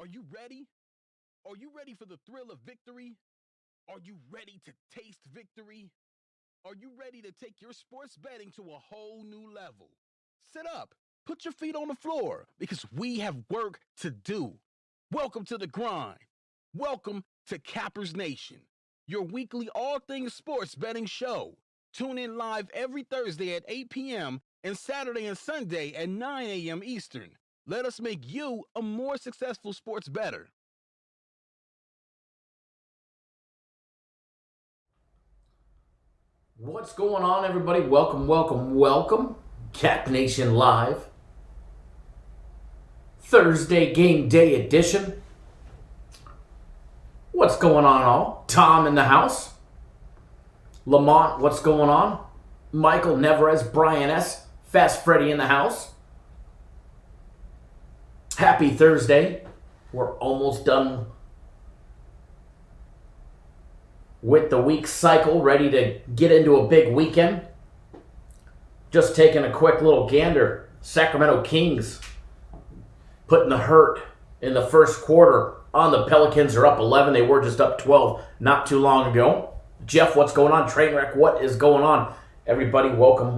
Are you ready? Are you ready for the thrill of victory? Are you ready to taste victory? Are you ready to take your sports betting to a whole new level? Sit up, put your feet on the floor, because we have work to do. Welcome to the grind. Welcome to Cappers Nation, your weekly all things sports betting show. Tune in live every Thursday at 8 p.m. and Saturday and Sunday at 9 a.m. Eastern. Let us make you a more successful sports bettor. What's going on, everybody? Welcome. Cap Nation Live. Thursday game day edition. What's going on, all? Tom in the house. Lamont, what's going on? Michael, Neverez, Brian S. Fast Freddy in the house. Happy Thursday. We're almost done with the week cycle, ready to get into a big weekend. Just taking a quick little gander. Sacramento Kings putting the hurt in the first quarter on the Pelicans. Are up 11. They were just up 12 not too long ago. Jeff, what's going on? Trainwreck, what is going on? Everybody, welcome.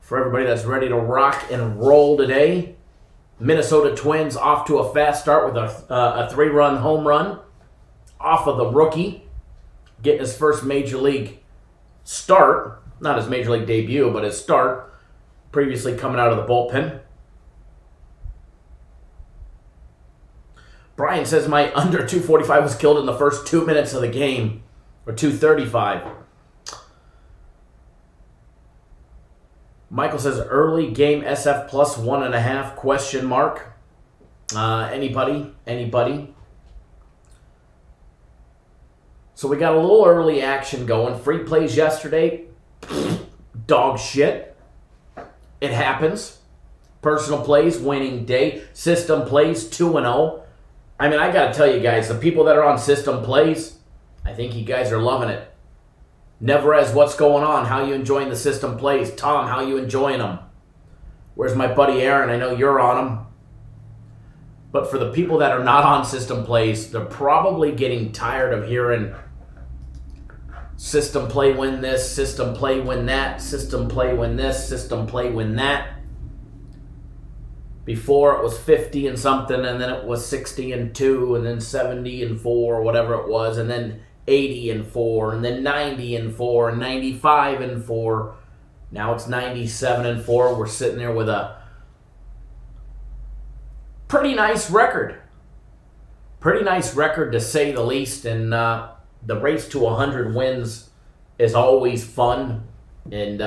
For everybody that's ready to rock and roll today, Minnesota Twins off to a fast start with a 3-run home run off of the rookie, getting his first major league start. Not his major league debut, but his start, previously coming out of the bullpen. Brian says my under 245 was killed in the first 2 minutes of the game, or 235. Michael says early game SF plus 1.5 question mark. Anybody? So we got a little early action going. Free plays yesterday. Dog shit. It happens. Personal plays, winning day. System plays, 2-0. I mean, I got to tell you guys, the people that are on system plays, I think you guys are loving it. Neverez, what's going on? How you enjoying the system plays? Tom, how you enjoying them? Where's my buddy Aaron? I know you're on them. But for the people that are not on system plays, they're probably getting tired of hearing system play win this, system play win that, system play win this, system play win that. Before it was 50 and something, and then it was 60 and 2, and then 70 and 4, whatever it was, and then 80 and 4, and then 90 and 4, and 95 and 4. Now it's 97 and 4. We're sitting there with a pretty nice record. Pretty nice record, to say the least. And the race to 100 wins is always fun. And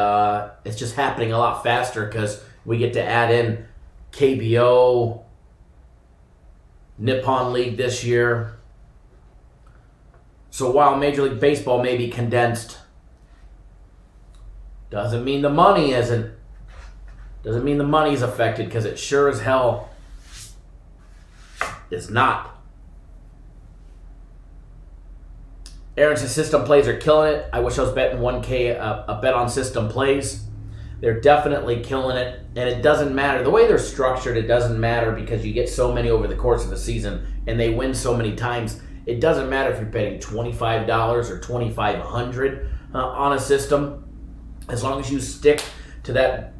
it's just happening a lot faster because we get to add in KBO, Nippon League this year. So while Major League Baseball may be condensed, doesn't mean the money isn't. Doesn't mean the money's affected, because it sure as hell is not. Aaron says system plays are killing it. I wish I was betting 1K a bet on system plays. They're definitely killing it, and it doesn't matter. The way they're structured, it doesn't matter, because you get so many over the course of the season, and they win so many times. It doesn't matter if you're betting $25 or $2,500 on a system, as long as you stick to that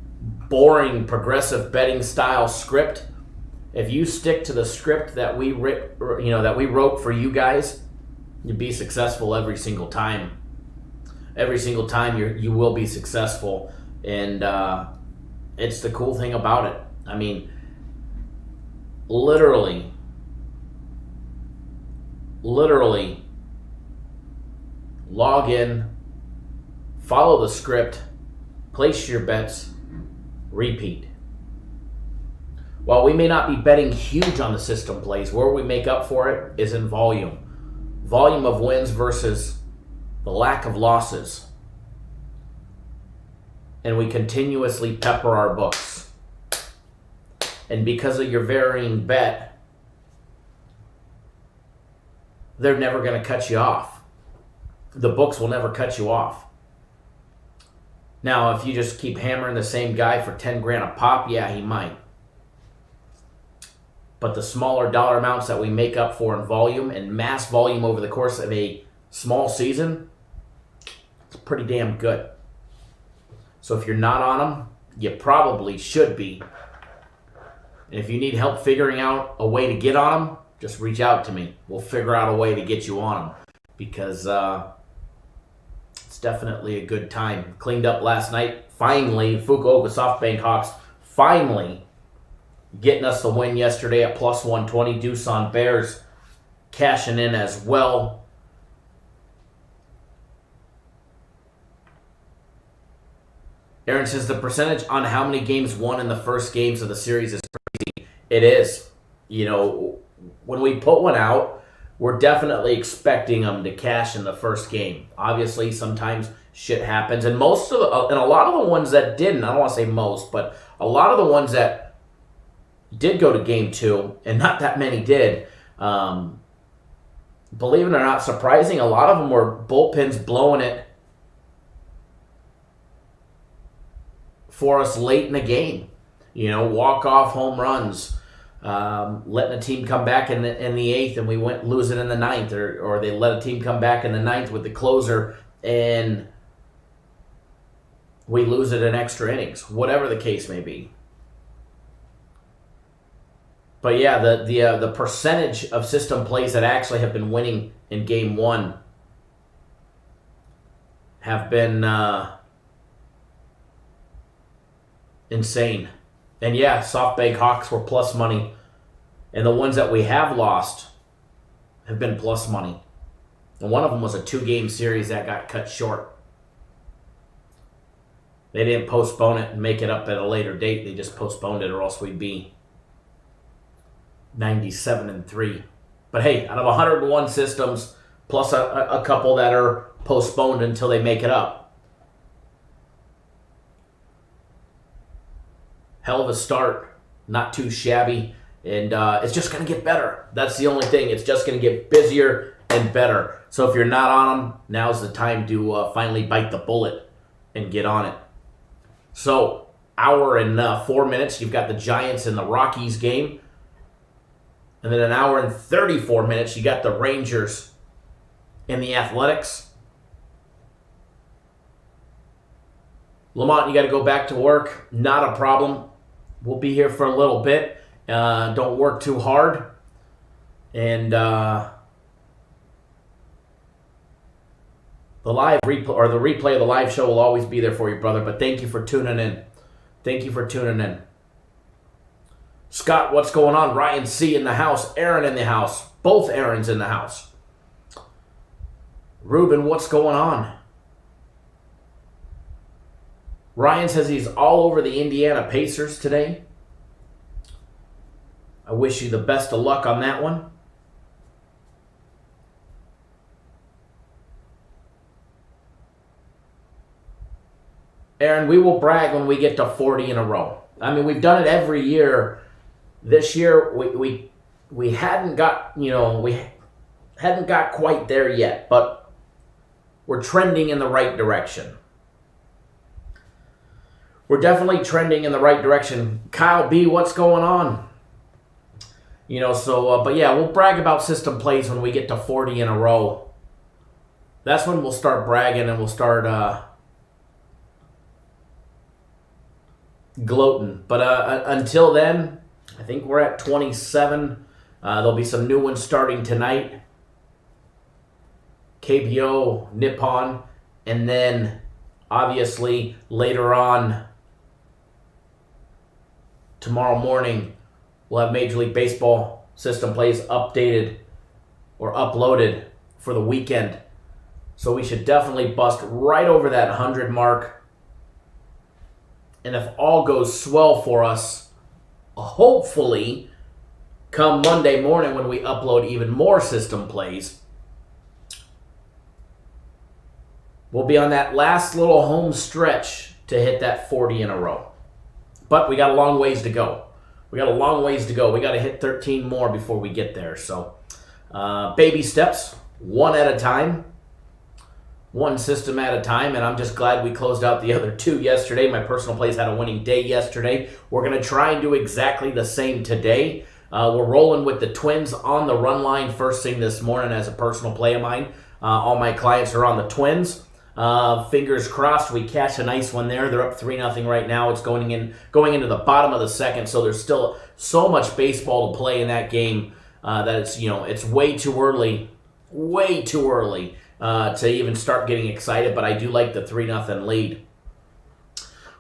boring progressive betting style script. If you stick to the script that we wrote for you guys, you'll be successful every single time. Every single time you will be successful, and it's the cool thing about it. I mean, literally log in, follow the script, place your bets, repeat. While we may not be betting huge on the system plays, where we make up for it is in volume. Volume of wins versus the lack of losses. And we continuously pepper our books. And because of your varying bet, they're never going to cut you off. The books will never cut you off. Now, if you just keep hammering the same guy for 10 grand a pop, yeah, he might. but the smaller dollar amounts that we make up for in volume and mass volume over the course of a small season, it's pretty damn good. So if you're not on them, you probably should be. And if you need help figuring out a way to get on them, just reach out to me. We'll figure out a way to get you on them, because it's definitely a good time. Cleaned up last night. Finally, Fukuoka SoftBank Hawks finally getting us the win yesterday at plus 120. Doosan Bears cashing in as well. Aaron says the percentage on how many games won in the first games of the series is crazy. It is. You know, when we put one out, we're definitely expecting them to cash in the first game. Obviously, sometimes shit happens, and a lot of the ones that didn't, I don't want to say most, but a lot of the ones that did go to game 2, and not that many did, believe it or not, surprising, a lot of them were bullpens blowing it for us late in the game. You know, walk-off home runs, letting a team come back in the 8th and we lose it in the 9th, or they let a team come back in the 9th with the closer and we lose it in extra innings, whatever the case may be. But yeah, the percentage of system plays that actually have been winning in game 1 have been insane. And yeah, SoftBank Hawks were plus money. And the ones that we have lost have been plus money. And one of them was a 2-game series that got cut short. They didn't postpone it and make it up at a later date. They just postponed it, or else we'd be 97-3. But hey, out of 101 systems, plus a couple that are postponed until they make it up, hell of a start. Not too shabby. And it's just going to get better. That's the only thing. It's just going to get busier and better. So if you're not on them, now's the time to finally bite the bullet and get on it. So, hour and 4 minutes, you've got the Giants and the Rockies game. And then an hour and 34 minutes, you got the Rangers and the Athletics. Lamont, you got to go back to work. Not a problem. We'll be here for a little bit. Don't work too hard. And the live replay, or the replay of the live show, will always be there for you, brother. But thank you for tuning in. Thank you for tuning in. Scott, what's going on? Ryan C. in the house. Aaron in the house. Both Aarons in the house. Ruben, what's going on? Ryan says he's all over the Indiana Pacers today. I wish you the best of luck on that one. Aaron, we will brag when we get to 40 in a row. I mean, we've done it every year. This year, we hadn't got, we hadn't got quite there yet, but we're trending in the right direction. We're definitely trending in the right direction. Kyle B., what's going on? But yeah, we'll brag about system plays when we get to 40 in a row. That's when we'll start bragging and we'll start gloating. But until then, I think we're at 27. There'll be some new ones starting tonight. KBO, Nippon, and then obviously later on tomorrow morning, we'll have Major League Baseball system plays updated or uploaded for the weekend. So we should definitely bust right over that 100 mark. And if all goes swell for us, hopefully, come Monday morning when we upload even more system plays, we'll be on that last little home stretch to hit that 40 in a row. But we got a long ways to go. We got to hit 13 more before we get there. So, baby steps, one at a time, one system at a time. And I'm just glad we closed out the other two yesterday. My personal plays had a winning day yesterday. We're going to try and do exactly the same today. We're rolling with the Twins on the run line first thing this morning as a personal play of mine. All my clients are on the Twins. Fingers crossed we catch a nice one there. They're up 3-0 right now. It's going into the bottom of the second, so there's still so much baseball to play in that game that it's way too early to even start getting excited, but I do like the 3-0 lead.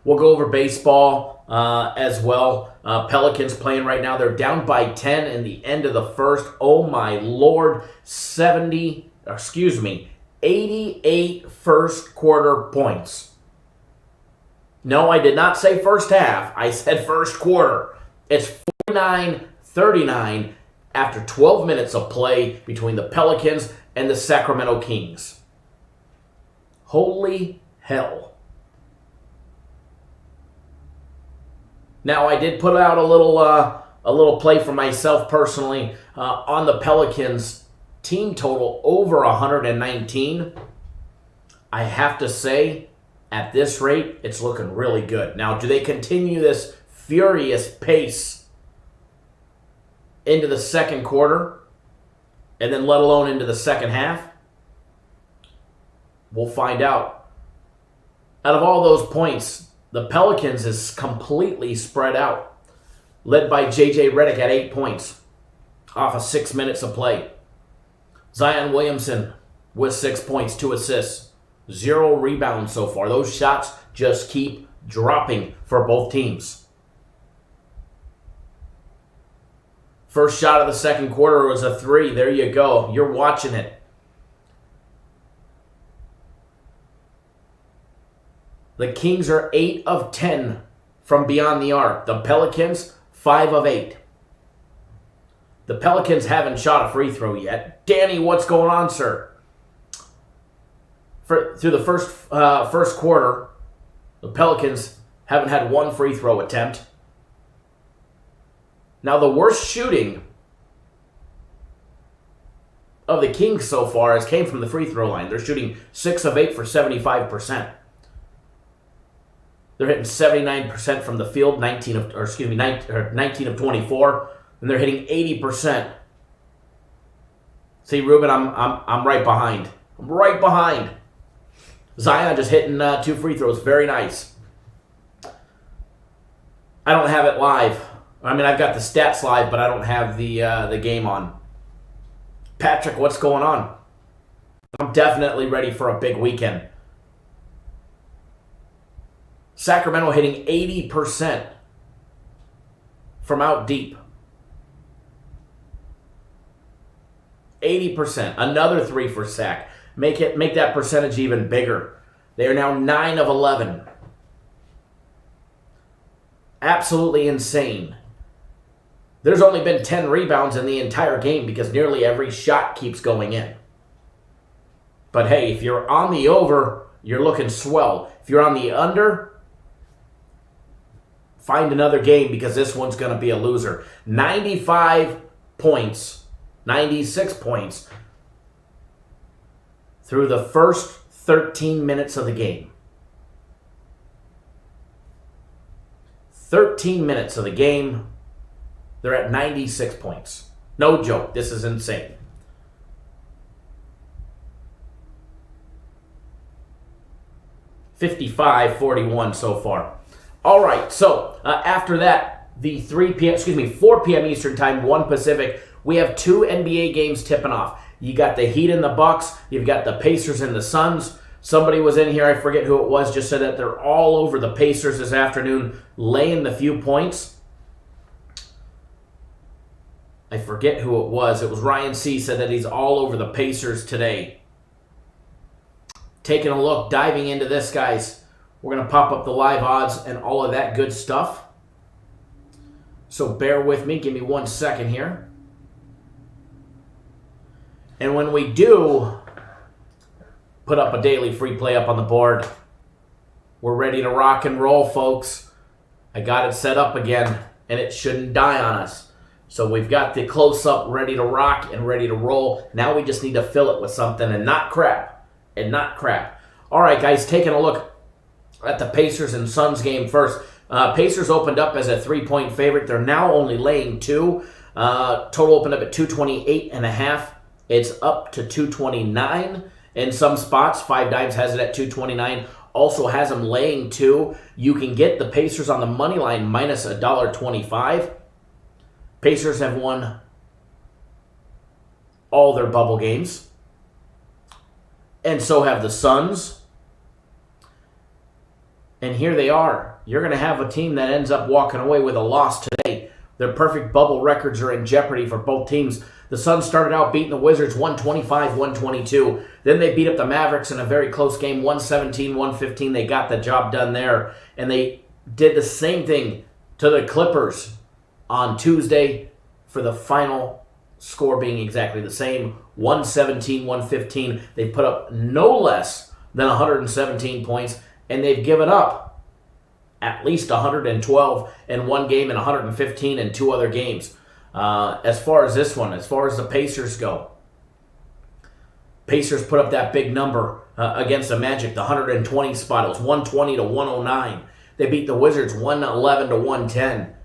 We'll go over baseball as well. Pelicans playing right now. They're down by 10 in the end of the first. Oh my Lord, 88 first quarter points. No, I did not say first half. I said first quarter. It's 49-39 after 12 minutes of play between the Pelicans and the Sacramento Kings. Holy hell. Now, I did put out a little play for myself personally on the Pelicans team total over 119. I have to say, at this rate, it's looking really good. Now, do they continue this furious pace into the second quarter, and then let alone into the second half? We'll find out. Out of all those points, the Pelicans is completely spread out, led by J.J. Redick at 8 points off of 6 minutes of play. Zion Williamson with 6 points, 2 assists, 0 rebounds so far. Those shots just keep dropping for both teams. First shot of the second quarter was a 3. There you go. You're watching it. The Kings are 8 of 10 from beyond the arc. The Pelicans, 5 of 8. The Pelicans haven't shot a free throw yet. Danny, what's going on, sir? Through the first quarter, the Pelicans haven't had one free throw attempt. Now, the worst shooting of the Kings so far has came from the free throw line. They're shooting 6 of 8 for 75%. They're hitting 79% from the field, 19 of 24, and they're hitting 80%. See, Ruben, I'm right behind. I'm right behind. Zion just hitting 2 free throws, very nice. I don't have it live. I mean, I've got the stats live, but I don't have the game on. Patrick, what's going on? I'm definitely ready for a big weekend. Sacramento hitting 80% from out deep. 80%. Another 3 for Sac. Make that percentage even bigger. They are now 9 of 11. Absolutely insane. There's only been 10 rebounds in the entire game because nearly every shot keeps going in. But hey, if you're on the over, you're looking swell. If you're on the under, find another game because this one's going to be a loser. 95 points, 96 points through the first 13 minutes of the game. 13 minutes of the game, they're at 96 points. No joke, this is insane. $55-41 so far. All right, so after that, the 4 p.m. Eastern Time, 1 Pacific, we have 2 NBA games tipping off. You got the Heat and the Bucks. You've got the Pacers and the Suns. Somebody was in here, I forget who it was, just said that they're all over the Pacers this afternoon, laying the few points. I forget who it was. It was Ryan C. said that he's all over the Pacers today. Taking a look, diving into this, guys. We're going to pop up the live odds and all of that good stuff. So bear with me. Give me 1 second here. And when we do put up a daily free play up on the board, we're ready to rock and roll, folks. I got it set up again, and it shouldn't die on us. So we've got the close-up ready to rock and ready to roll. Now we just need to fill it with something and not crap. All right, guys, taking a look at the Pacers and Suns game first. Pacers opened up as a 3-point favorite. They're now only laying 2. Total opened up at 228.5. It's up to 229 in some spots. 5 Dimes has it at 229. Also has them laying 2. You can get the Pacers on the money line minus $1.25. Pacers have won all their bubble games. And so have the Suns. And here they are. You're going to have a team that ends up walking away with a loss today. Their perfect bubble records are in jeopardy for both teams. The Suns started out beating the Wizards 125-122. Then they beat up the Mavericks in a very close game, 117-115. They got the job done there. And they did the same thing to the Clippers on Tuesday for the final score being exactly the same, 117-115. They put up no less than 117 points, and they've given up at least 112 in one game and 115 in 2 other games. As far as this one, as far as the Pacers go, Pacers put up that big number against the Magic, the 120 spot. It was 120-109. They beat the Wizards 111-110.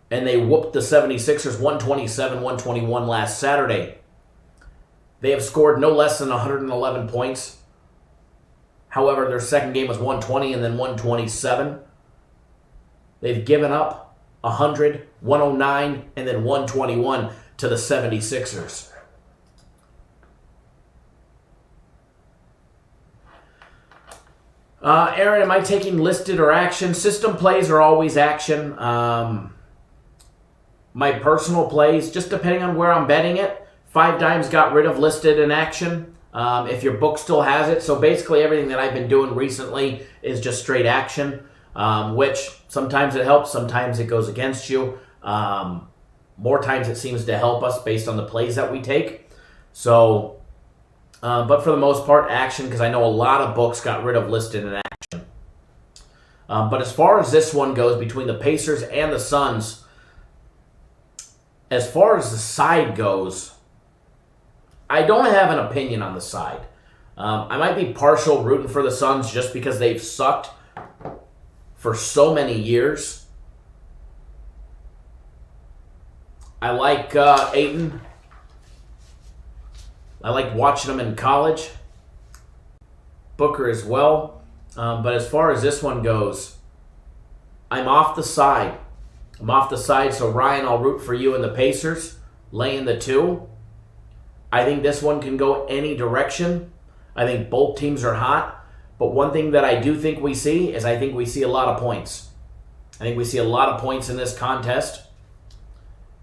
And they whooped the 76ers 127-121 last Saturday. They have scored no less than 111 points. However, their second game was 120 and then 127. They've given up 100, 109, and then 121 to the 76ers. Aaron, am I taking listed or action? System plays are always action. My personal plays, just depending on where I'm betting it, 5 Dimes got rid of listed in action. If your book still has it. So basically everything that I've been doing recently is just straight action, which sometimes it helps, sometimes it goes against you. More times it seems to help us based on the plays that we take. So, but for the most part, action, because I know a lot of books got rid of listed in action. But as far as this one goes, between the Pacers and the Suns, as far as the side goes, I don't have an opinion on the side. I might be partial rooting for the Suns just because they've sucked for so many years. I like Ayton. I like watching him in college. Booker as well. But as far as this one goes, I'm off the side. So Ryan, I'll root for you and the Pacers, laying the 2. I think this one can go any direction. I think both teams are hot. But one thing that I do think we see is I think we see a lot of points. I think we see a lot of points in this contest.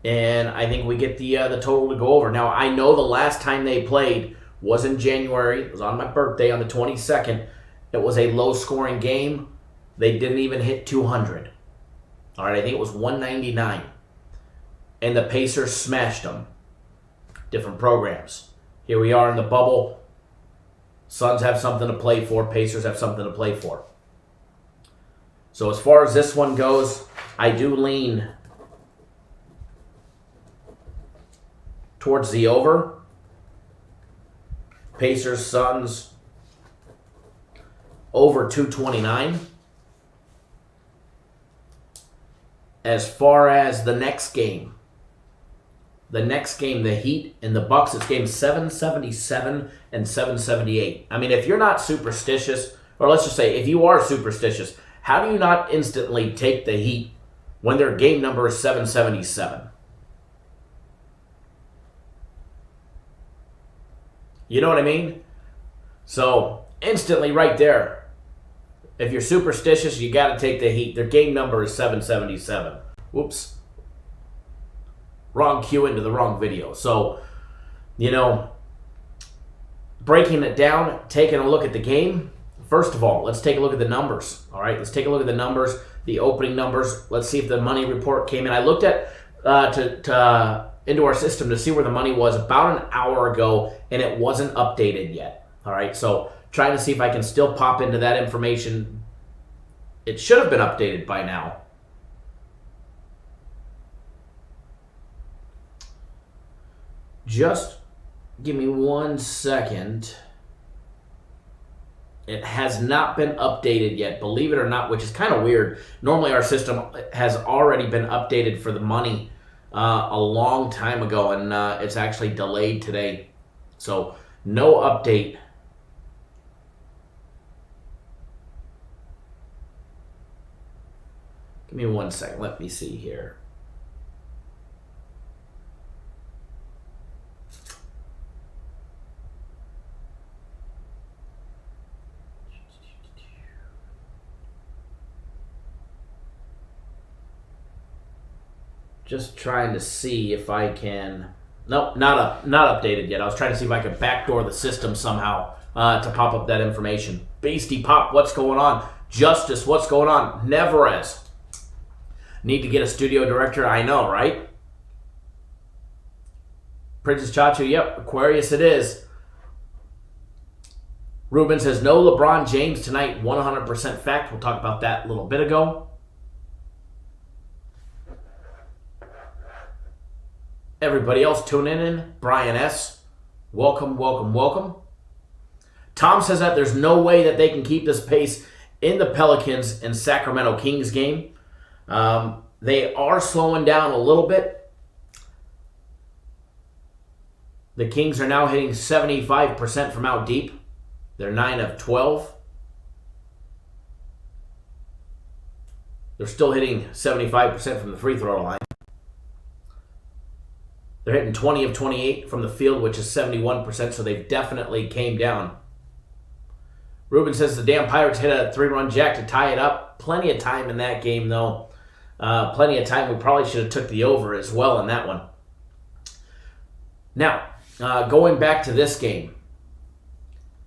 And I think we get the total to go over. Now, I know the last time they played was in January. It was on my birthday on the 22nd. It was a low-scoring game. They didn't even hit 200. All right, I think it was 199. And the Pacers smashed them. Different programs. Here we are in the bubble. Suns have something to play for. Pacers have something to play for. So as far as this one goes, I do lean towards the over. Pacers, Suns, over 229. As far as the next game, the Heat and the Bucks, it's game 777 and 778. I mean, if you're not superstitious, or let's just say if you are superstitious, how do you not instantly take the Heat when their game number is 777? You know what I mean? So, instantly right there, if you're superstitious, you got to take the Heat. Their game number is 777. Whoops. Wrong cue into the wrong video. So, breaking it down, taking a look at the game. First of all, let's take a look at the numbers. All right, let's take a look at the numbers, the opening numbers. Let's see if the money report came in. I looked at into our system to see where the money was about an hour ago, and it wasn't updated yet. All right, so trying to see if I can still pop into that information. It should have been updated by now. Just give me 1 second. It has not been updated yet, believe it or not, which is kind of weird. Normally our system has already been updated for the money a long time ago, and it's actually delayed today. So no update. Give me 1 second. Let me see here. Just trying to see if I can. Nope, not updated yet. I was trying to see if I could backdoor the system somehow to pop up that information. Beastie Pop, what's going on? Justice, what's going on? Neverez. Need to get a studio director? I know, right? Princess Chacho, yep. Aquarius it is. Ruben says, no LeBron James tonight, 100% fact. We'll talk about that a little bit ago. Everybody else tuning in. Brian S., welcome, welcome, welcome. Tom says that there's no way that they can keep this pace in the Pelicans and Sacramento Kings game. They are slowing down a little bit. The Kings are now hitting 75% from out deep. They're 9 of 12. They're still hitting 75% from the free throw line. They're hitting 20 of 28 from the field, which is 71%, so they've definitely came down. Ruben says the damn Pirates hit a 3-run jack to tie it up. Plenty of time in that game, though. Plenty of time. We probably should have took the over as well in that one. Now, going back to this game.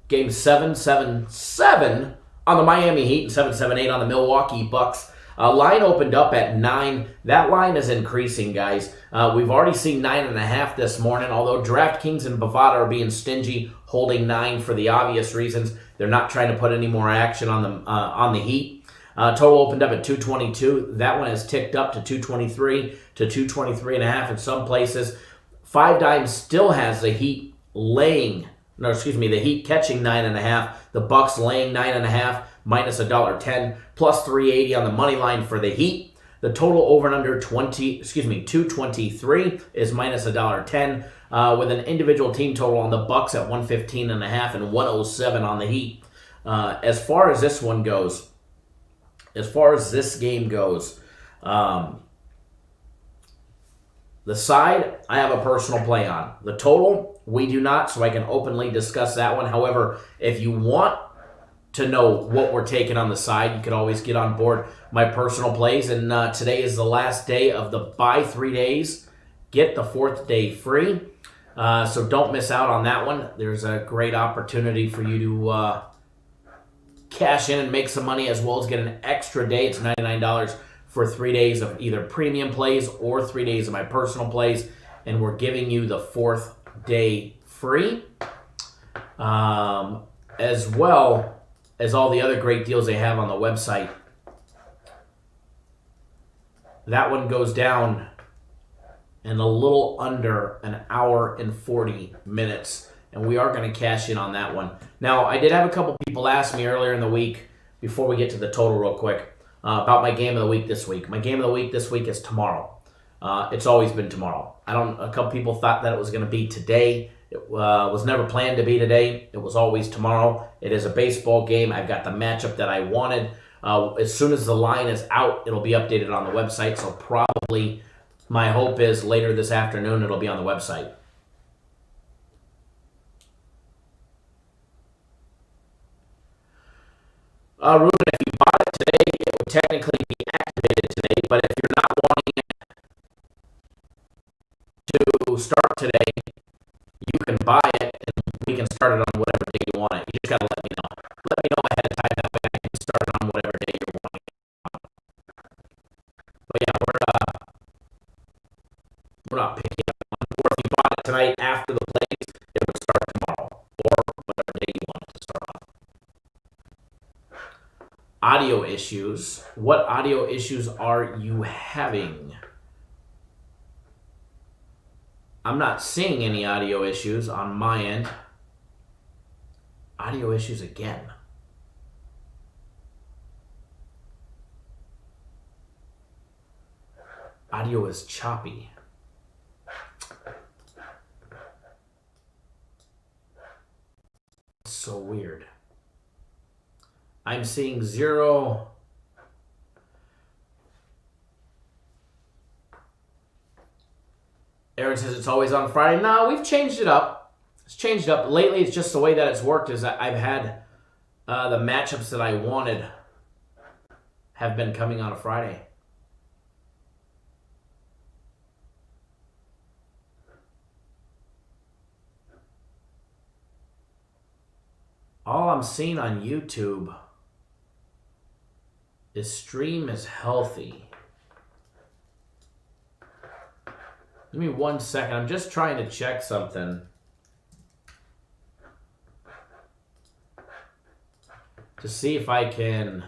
Game 7-7-7 on the Miami Heat and 7-7-8 on the Milwaukee Bucks. Line opened up at 9. That line is increasing, guys. We've already seen 9.5 this morning, although DraftKings and Bovada are being stingy, holding 9 for the obvious reasons. They're not trying to put any more action on the Heat. Total opened up at 222. That one has ticked up to 223 to 223.5 in some places. 5 Dimes still has the Heat the Heat catching 9.5. The Bucks laying 9.5 minus $1.10 plus 380 on the money line for the Heat. The total over and under 223 is minus $1.10 with an individual team total on the Bucks at 115.5 and 107 on the Heat. As far as this game goes, the side I have a personal play on. The total, we do not, so I can openly discuss that one. However, if you want to know what we're taking on the side, you could always get on board my personal plays. And today is the last day of the buy 3 days. Get the 4th day free. So don't miss out on that one. There's a great opportunity for you to cash in and make some money, as well as get an extra day. It's $99 for 3 days of either premium plays or 3 days of my personal plays. And we're giving you the 4th day free. As well as all the other great deals they have on the website. That one goes down in a little under an hour and 40 minutes. And we are going to cash in on that one. Now, I did have a couple people ask me earlier in the week, before we get to the total real quick, about my game of the week this week. My game of the week this week is tomorrow. It's always been tomorrow. A couple people thought that it was going to be today. It was never planned to be today. It was always tomorrow. It is a baseball game. I've got the matchup that I wanted. As soon as the line is out, it'll be updated on the website. So probably my hope is later this afternoon it'll be on the website. Ruben, if you bought it today, it would technically be activated today. But if you're not wanting it to start today, you can buy it and we can start it on whatever day you want it. You just got to let me know. Let me know ahead of time, that way I can start it on whatever day you're wanting it. But yeah, we're not picking up one. Or if you bought it tonight after the plays, it would start tomorrow or whatever day you want it to start on. Audio issues. What audio issues are you having? I'm not seeing any audio issues on my end. Audio issues again. Audio is choppy. It's so weird. I'm seeing 0. Aaron says it's always on Friday. No, we've changed it up. It's changed up. Lately, it's just the way that it's worked is that I've had the matchups that I wanted have been coming on a Friday. All I'm seeing on YouTube is stream is healthy. Give me 1 second. I'm just trying to check something. To see if I can...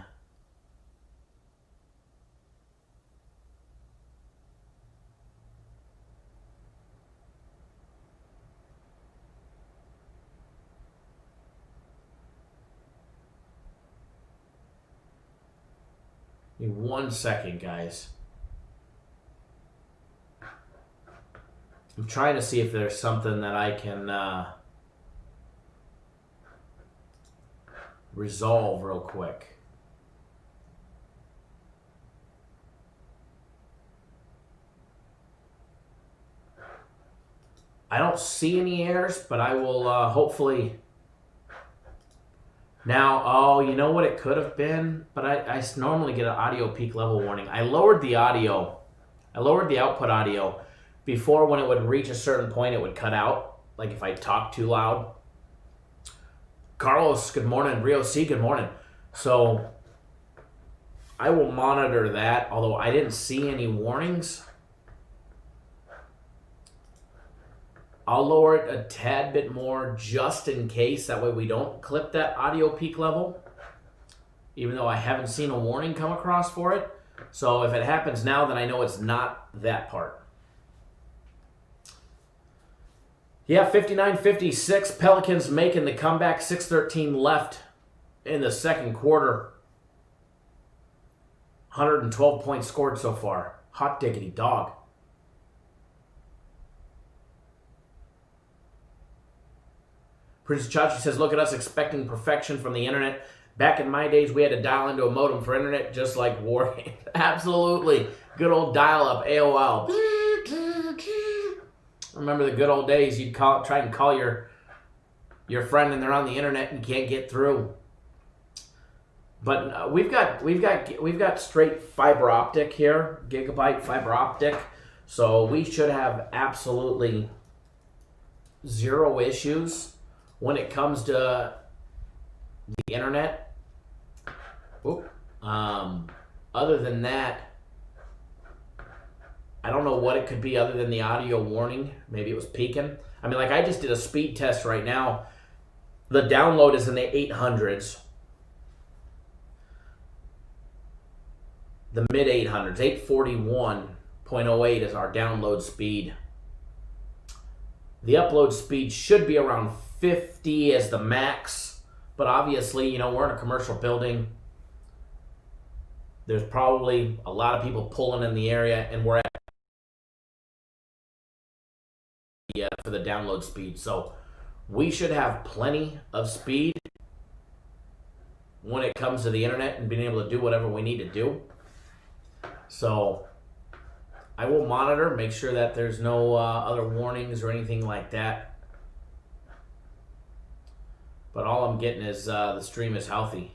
Give me 1 second, guys. I'm trying to see if there's something that I can resolve real quick. I don't see any errors, but I will hopefully... Now, oh, you know what it could have been? But I normally get an audio peak level warning. I lowered the audio. I lowered the output audio. Before, when it would reach a certain point, it would cut out. Like if I talk too loud. Carlos, good morning. Rio C, good morning. So, I will monitor that, although I didn't see any warnings. I'll lower it a tad bit more just in case. That way we don't clip that audio peak level. Even though I haven't seen a warning come across for it. So if it happens now, then I know it's not that part. Yeah, 59-56. Pelicans making the comeback. 6:13 left in the second quarter. 112 points scored so far. Hot diggity dog. Prince Chachi says, look at us expecting perfection from the internet. Back in my days, we had to dial into a modem for internet just like war games. Absolutely. Good old dial-up, AOL. Remember the good old days. You'd try and call your friend and they're on the internet and you can't get through. But we've got straight fiber optic here, gigabyte fiber optic. So we should have absolutely zero issues when it comes to the internet. Other than that, I don't know what it could be other than the audio warning. Maybe it was peaking. I mean, like I just did a speed test right now. The download is in the 800s. The mid 800s. 841.08 is our download speed. The upload speed should be around 50 as the max. But obviously, you know, we're in a commercial building. There's probably a lot of people pulling in the area, and we're at for the download speed. So we should have plenty of speed when it comes to the internet and being able to do whatever we need to do. So I will monitor, make sure that there's no other warnings or anything like that. But all I'm getting is the stream is healthy.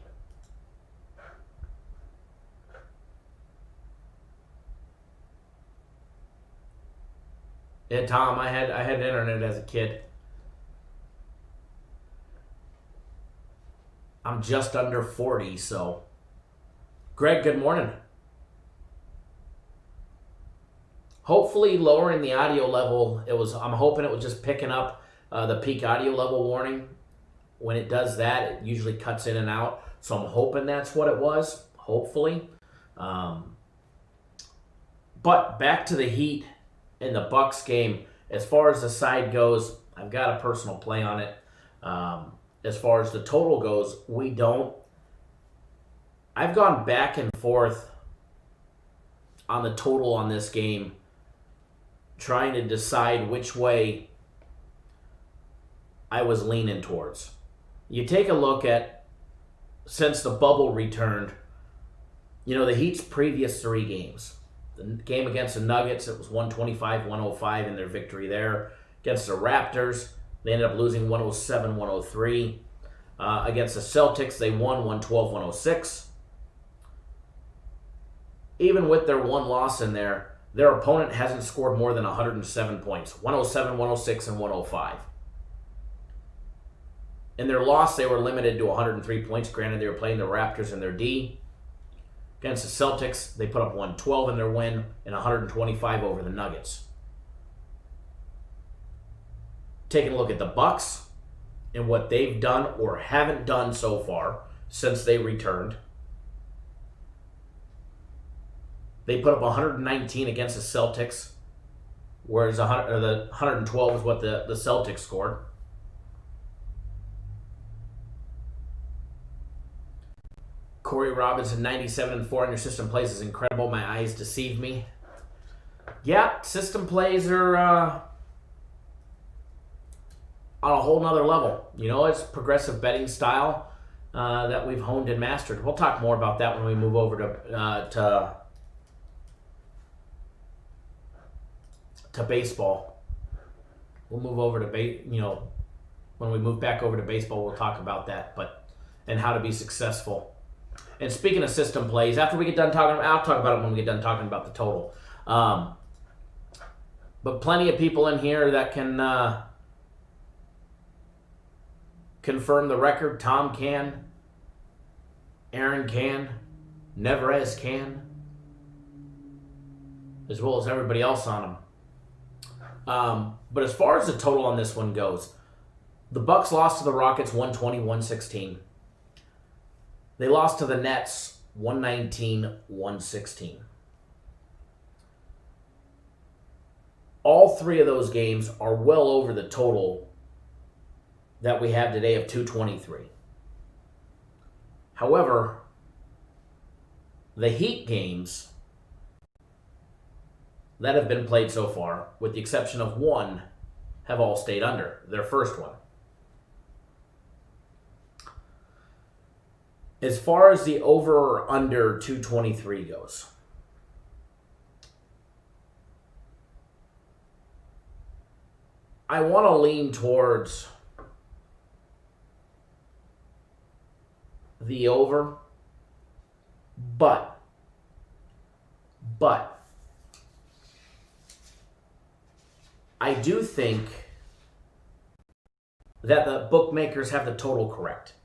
Yeah, Tom, I had internet as a kid. I'm just under 40, so. Greg, good morning. Hopefully lowering the audio level, I'm hoping it was just picking up the peak audio level warning. When it does that, it usually cuts in and out. So I'm hoping that's what it was, hopefully. But back to the Heat and the Bucks game. As far as the side goes, I've got a personal play on it. As far as the total goes, we don't. I've gone back and forth on the total on this game, trying to decide which way I was leaning towards. You take a look at, since the bubble returned, the Heat's previous 3 games. The game against the Nuggets, it was 125-105 in their victory there. Against the Raptors, they ended up losing 107-103. Against the Celtics, they won 112-106. Even with their one loss in there, their opponent hasn't scored more than 107 points. 107, 106, and 105. In their loss, they were limited to 103 points. Granted, they were playing the Raptors in their D. Against the Celtics, they put up 112 in their win and 125 over the Nuggets. Taking a look at the Bucks and what they've done or haven't done so far since they returned. They put up 119 against the Celtics, whereas the 112 is what the Celtics scored. Corey Robinson, 97-4 on your system plays is incredible. My eyes deceive me. Yeah, system plays are on a whole nother level. It's progressive betting style that we've honed and mastered. We'll talk more about that when we move over to baseball. We'll move over to when we move back over to baseball, we'll talk about that, and how to be successful. And speaking of system plays, after we get done talking, I'll talk about it when we get done talking about the total. But plenty of people in here that can confirm the record. Tom can, Aaron can, Neverez can, as well as everybody else on them. But as far as the total on this one goes, the Bucks lost to the Rockets 120-116. They lost to the Nets 119-116. All 3 of those games are well over the total that we have today of 223. However, the Heat games that have been played so far, with the exception of one, have all stayed under their first one. As far as the over or under 223 goes, I want to lean towards the over, but I do think that the bookmakers have the total correct.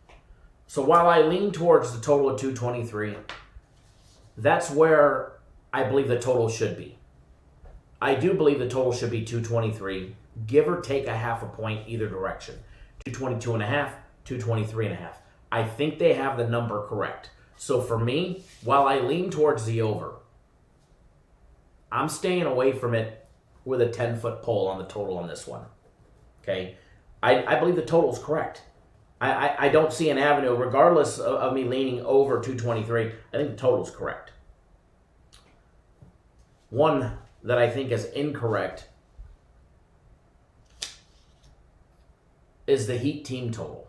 So while I lean towards the total of 223, that's where I believe the total should be. I do believe the total should be 223, give or take a half a point either direction. 222.5, 223.5. I think they have the number correct. So for me, while I lean towards the over, I'm staying away from it with a 10-foot pole on the total on this one. Okay? I believe the total is correct. I don't see an avenue, regardless of me leaning over 223, I think the total is correct. One that I think is incorrect is the Heat team total.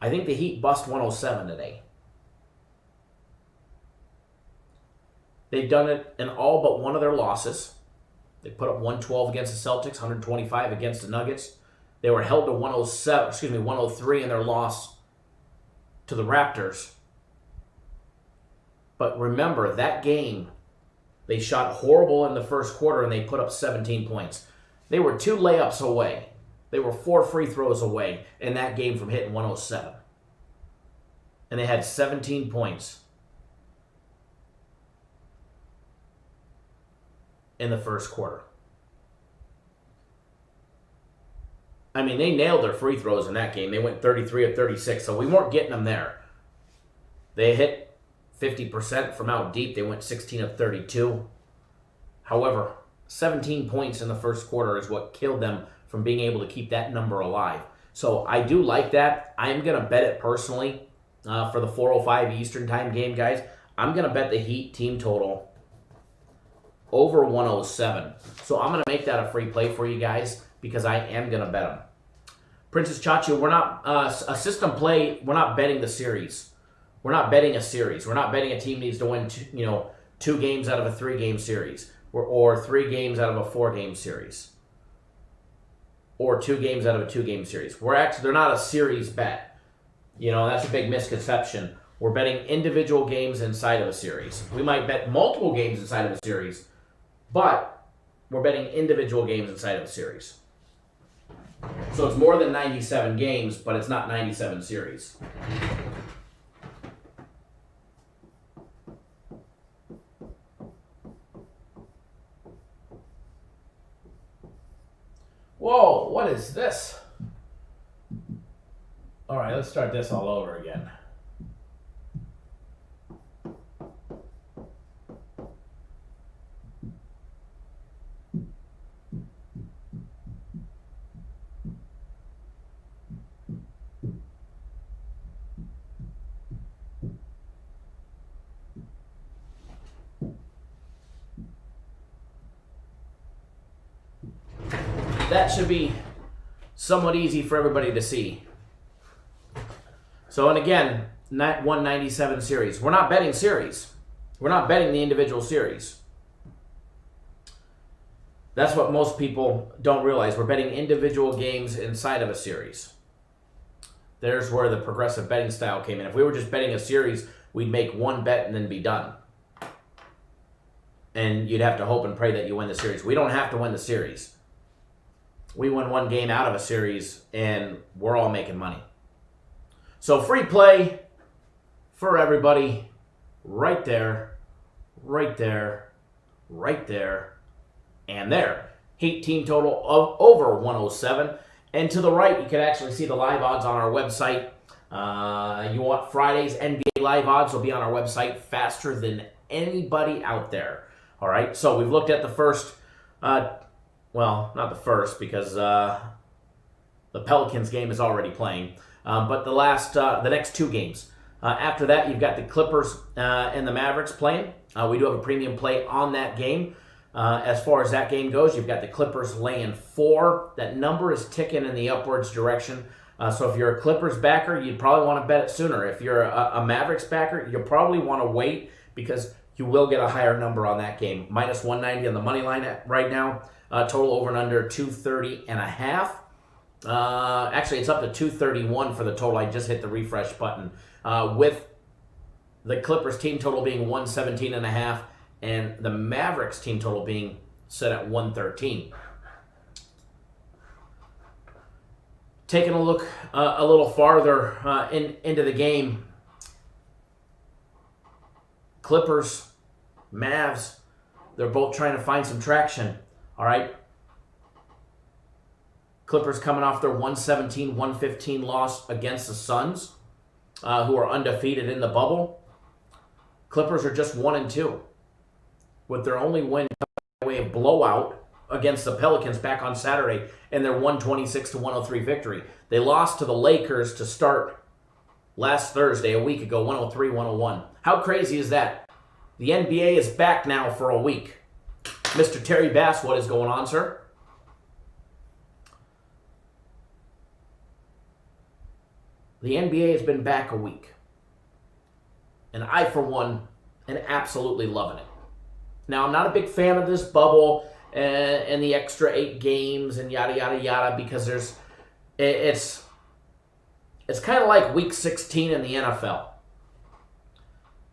I think the Heat bust 107 today. They've done it in all but one of their losses. They put up 112 against the Celtics, 125 against the Nuggets. They were held to 103 in their loss to the Raptors. But remember, that game, they shot horrible in the first quarter and they put up 17 points. They were 2 layups away. They were 4 free throws away in that game from hitting 107. And they had 17 points in the first quarter. I mean, they nailed their free throws in that game. They went 33 of 36, so we weren't getting them there. They hit 50% from out deep. They went 16 of 32. However, 17 points in the first quarter is what killed them from being able to keep that number alive. So I do like that. I'm going to bet it personally for the 4:05 Eastern time game, guys. I'm going to bet the Heat team total over 107. So I'm going to make that a free play for you guys because I am going to bet them. Princess Chachi, we're not a system play. We're not betting the series. We're not betting a series. We're not betting a team needs to win 2 games out of a 3-game series or 3 games out of a 4-game series or 2 games out of a 2-game series. They're not a series bet. That's a big misconception. We're betting individual games inside of a series. We might bet multiple games inside of a series, but we're betting individual games inside of a series. So it's more than 97 games, but it's not 97 series. Whoa, what is this? All right, let's start this all over again. That should be somewhat easy for everybody to see. So, and again, 197 series. We're not betting series. We're not betting the individual series. That's what most people don't realize. We're betting individual games inside of a series. There's where the progressive betting style came in. If we were just betting a series, we'd make one bet and then be done. And you'd have to hope and pray that you win the series. We don't have to win the series. We win 1 game out of a series, and we're all making money. So free play for everybody right there, right there, right there, and there. Heat team total of over 107. And to the right, you can actually see the live odds on our website. You want Friday's NBA live odds will be on our website faster than anybody out there. All right, so we've looked at the first... well, not the first because the Pelicans game is already playing. But the next 2 games. After that, you've got the Clippers and the Mavericks playing. We do have a premium play on that game. As far as that game goes, you've got the Clippers laying 4. That number is ticking in the upwards direction. So if you're a Clippers backer, you'd probably want to bet it sooner. If you're a Mavericks backer, you'll probably want to wait because you will get a higher number on that game. Minus 190 on the money line right now. Total over and under 230.5. Actually, it's up to 231 for the total. I just hit the refresh button. With the Clippers team total being 117.5 and the Mavericks team total being set at 113. Taking a look a little farther into the game. Clippers, Mavs, they're both trying to find some traction. All right. Clippers coming off their 117-115 loss against the Suns, who are undefeated in the bubble. Clippers are just 1-2, with their only win by way of blowout against the Pelicans back on Saturday in their 126-103 victory. They lost to the Lakers to start last Thursday, a week ago, 103-101. How crazy is that? The NBA is back now for a week. Mr. Terry Bass, what is going on, sir? The NBA has been back a week. And I, for one, am absolutely loving it. Now, I'm not a big fan of this bubble and the extra 8 games and yada, yada, yada, because it's kind of like week 16 in the NFL.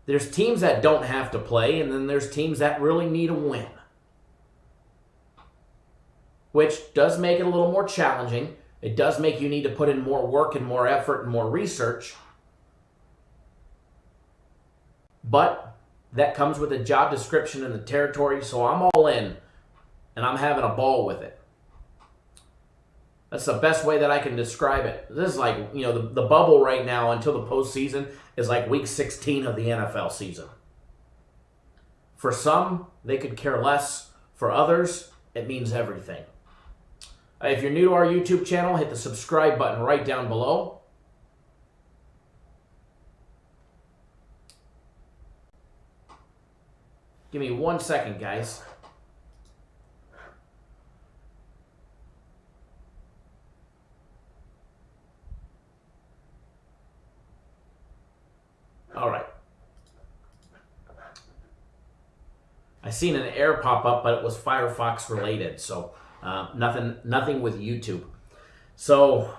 There's teams that don't have to play, and then there's teams that really need a win. Which does make it a little more challenging. It does make you need to put in more work and more effort and more research. But that comes with a job description and the territory, so I'm all in, and I'm having a ball with it. That's the best way that I can describe it. This is like, the bubble right now until the postseason is like week 16 of the NFL season. For some, they could care less. For others, it means everything. If you're new to our YouTube channel, hit the subscribe button right down below. Give me 1 second, guys. All right. I seen an error pop up, but it was Firefox related, so nothing with YouTube. So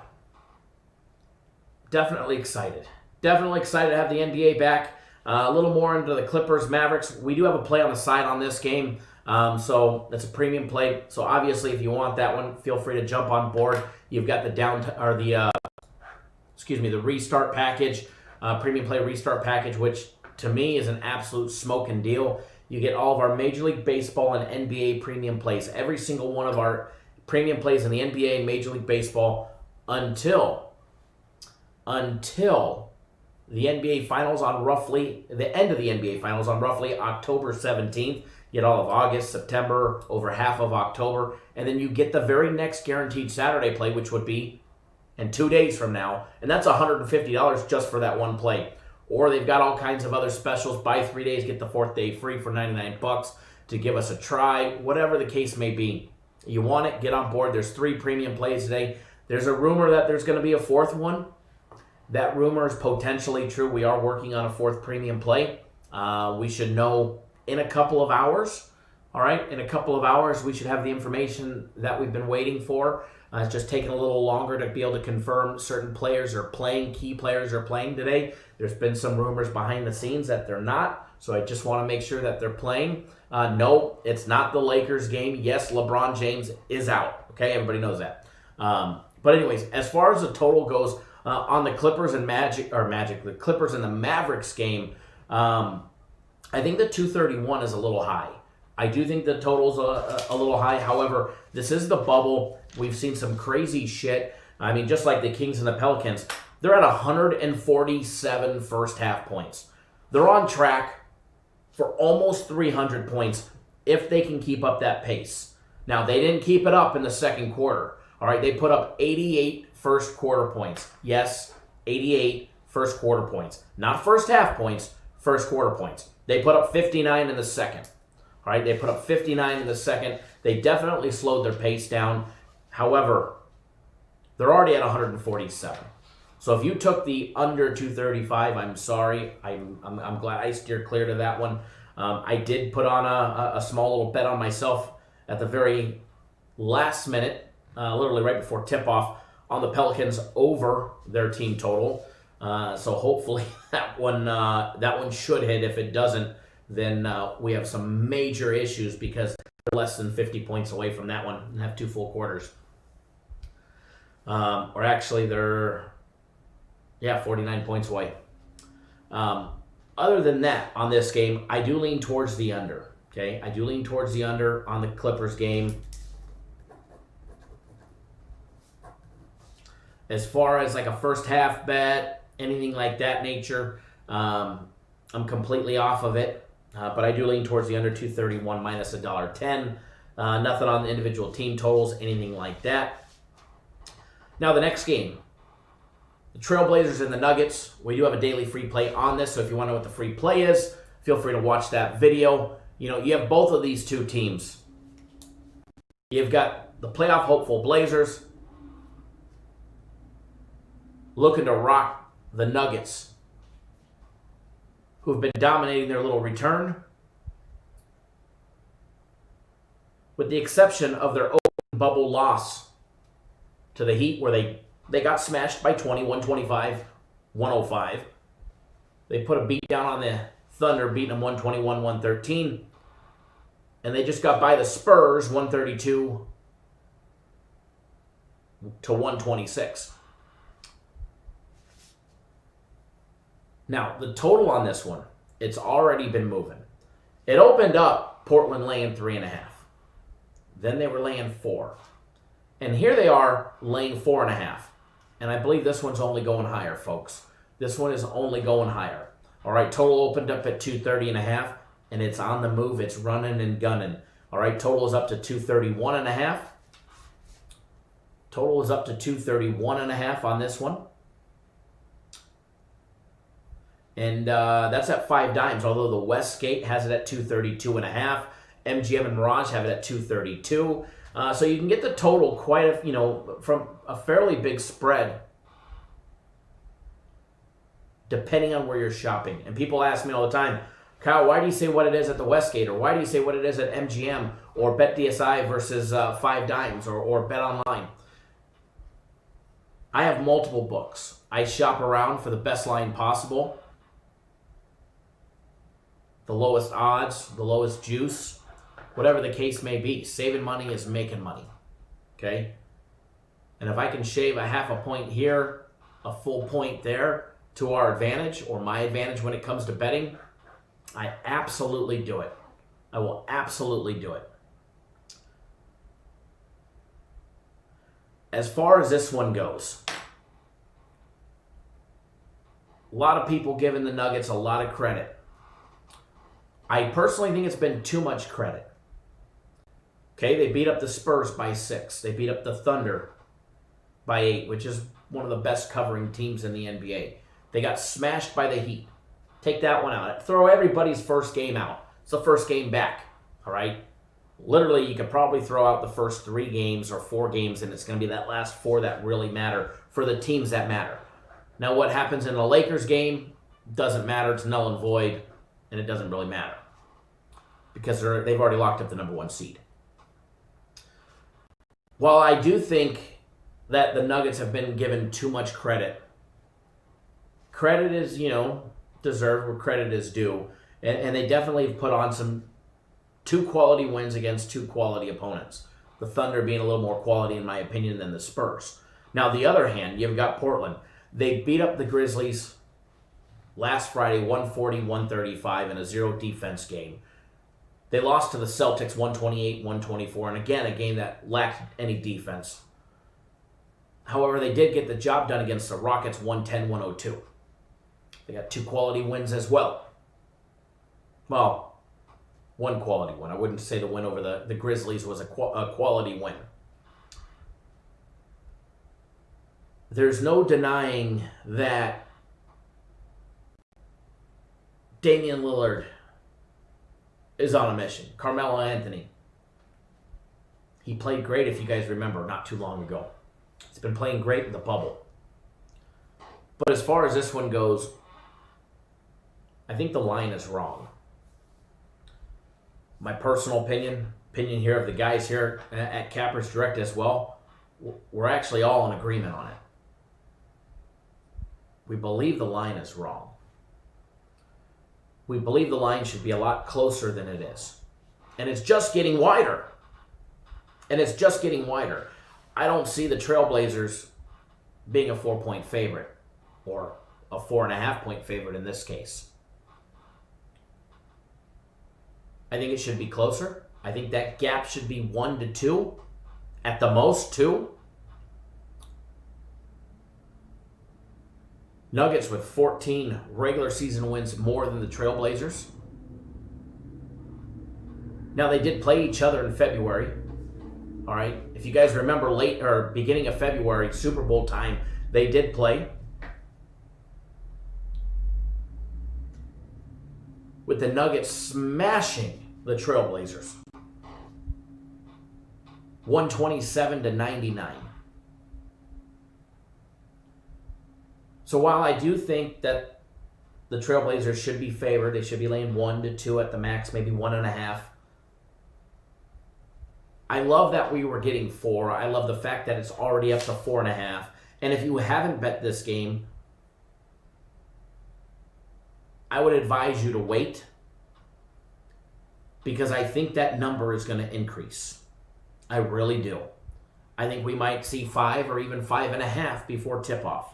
definitely excited. Definitely excited to have the NBA back. A little more into the Clippers, Mavericks. We do have a play on the side on this game, so it's a premium play. So obviously, if you want that one, feel free to jump on board. You've got the the restart package, premium play restart package, which to me is an absolute smoking deal. You get all of our Major League Baseball and NBA premium plays, every single one of our premium plays in the NBA and Major League Baseball until the NBA Finals on the end of the NBA Finals on roughly October 17th. You get all of August, September, over half of October, and then you get the very next guaranteed Saturday play, which would be in 2 days from now, and that's $150 just for that one play. Or they've got all kinds of other specials. Buy 3 days, get the 4th day free for $99 to give us a try. Whatever the case may be. You want it, get on board. There's 3 premium plays today. There's a rumor that there's going to be a 4th one. That rumor is potentially true. We are working on a 4th premium play. We should know in a couple of hours. All right, in a couple of hours, we should have the information that we've been waiting for. It's just taking a little longer to be able to confirm certain players are playing, key players are playing today. There's been some rumors behind the scenes that they're not, so I just want to make sure that they're playing. No, it's not the Lakers game. Yes, LeBron James is out. Okay, everybody knows that. But anyways, as far as the total goes, on the Clippers and the Clippers and the Mavericks game, I think the 231 is a little high. I do think the total's a little high. However, this is the bubble. We've seen some crazy shit. I mean, just like the Kings and the Pelicans, they're at 147 first half points. They're on track for almost 300 points if they can keep up that pace. Now, they didn't keep it up in the second quarter. All right, they put up 88 first quarter points. Yes, 88 first quarter points. Not first half points, first quarter points. They put up 59 in the second. All right, they put up 59 in the second. They definitely slowed their pace down. However, they're already at 147. So if you took the under 235, I'm sorry. I'm glad I steered clear to that one. I did put on a small little bet on myself at the very last minute, literally right before tip-off, on the Pelicans over their team total. So hopefully that one should hit. If it doesn't, then we have some major issues because they're less than 50 points away from that one and have 2 full quarters. Or actually, they're 49 points away. Other than that, on this game, I do lean towards the under. Okay, I do lean towards the under on the Clippers game. As far as like a first half bet, anything like that nature, I'm completely off of it. But I do lean towards the under 231 minus $1.10. Nothing on the individual team totals, anything like that. Now the next game, the Trailblazers and the Nuggets. We do have a daily free play on this, so if you want to know what the free play is, feel free to watch that video. You know, you have both of these two teams. You've got the playoff hopeful Blazers looking to rock the Nuggets, who've been dominating their little return, with the exception of their open bubble loss to the Heat, where they got smashed by 20, 125, 105. They put a beat down on the Thunder, beating them 121, 113. And they just got by the Spurs, 132 to 126. Now, the total on this one, it's already been moving. It opened up Portland laying 3.5. Then they were laying 4. And here they are laying 4.5. And I believe this one's only going higher, folks. This one is only going higher. All right, total opened up at 230.5, and it's on the move. It's running and gunning. All right, total is up to 231.5. Total is up to 231.5 on this one. And that's at 5 dimes, although the Westgate has it at 232.5. MGM and Mirage have it at 232. So you can get the total quite from a fairly big spread depending on where you're shopping. And people ask me all the time, Kyle, why do you say what it is at the Westgate? Or why do you say what it is at MGM or BetDSI versus 5 dimes or Bet Online? I have multiple books. I shop around for the best line possible. The lowest odds, the lowest juice, whatever the case may be. Saving money is making money. Okay? And if I can shave a half a point here, a full point there to our advantage or my advantage when it comes to betting, I absolutely do it. I will absolutely do it. As far as this one goes, a lot of people giving the Nuggets a lot of credit. I personally think it's been too much credit. Okay, they beat up the Spurs by 6. They beat up the Thunder by 8, which is one of the best covering teams in the NBA. They got smashed by the Heat. Take that one out. Throw everybody's first game out. It's the first game back, all right? Literally, you could probably throw out the first 3 games or 4 games, and it's going to be that last 4 that really matter for the teams that matter. Now, what happens in the Lakers game doesn't matter. It's null and void, and it doesn't really matter because they've already locked up the number 1 seed. While I do think that the Nuggets have been given too much credit, credit is, deserved where credit is due. And they definitely have put on 2 quality wins against 2 quality opponents. The Thunder being a little more quality, in my opinion, than the Spurs. Now, the other hand, you've got Portland. They beat up the Grizzlies last Friday, 140-135 in a 0 defense game. They lost to the Celtics 128-124, and again, a game that lacked any defense. However, they did get the job done against the Rockets 110-102. They got 2 quality wins as well. Well, 1 quality win. I wouldn't say the win over the Grizzlies was a quality win. There's no denying that Damian Lillard is on a mission. Carmelo Anthony. He played great, if you guys remember, not too long ago. He's been playing great in the bubble. But as far as this one goes, I think the line is wrong. My personal opinion here of the guys here at Cappers Direct as well, we're actually all in agreement on it. We believe the line is wrong. We believe the line should be a lot closer than it is. And it's just getting wider. I don't see the Trailblazers being a 4-point favorite or a 4.5-point favorite in this case. I think it should be closer. I think that gap should be 1 to 2, at the most 2. Nuggets with 14 regular season wins more than the Trailblazers. Now, they did play each other in February. All right. If you guys remember beginning of February, Super Bowl time, they did play. With the Nuggets smashing the Trailblazers. 127-99. So while I do think that the Trailblazers should be favored, they should be laying 1 to 2 at the max, maybe 1.5. I love that we were getting 4. I love the fact that it's already up to 4.5. And if you haven't bet this game, I would advise you to wait, because I think that number is going to increase. I really do. I think we might see 5 or even 5.5 before tip-off.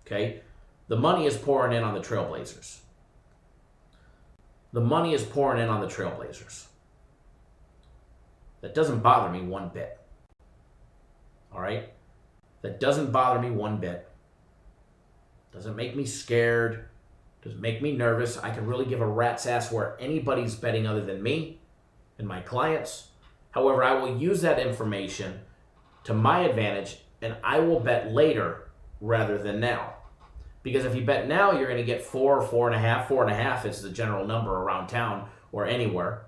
Okay? The money is pouring in on the Trailblazers. That doesn't bother me one bit. All right? That doesn't bother me one bit. Doesn't make me scared. Doesn't make me nervous. I can really give a rat's ass where anybody's betting other than me and my clients. However, I will use that information to my advantage, and I will bet later rather than now. Because if you bet now, you're going to get 4, 4.5. 4.5 is the general number around town or anywhere.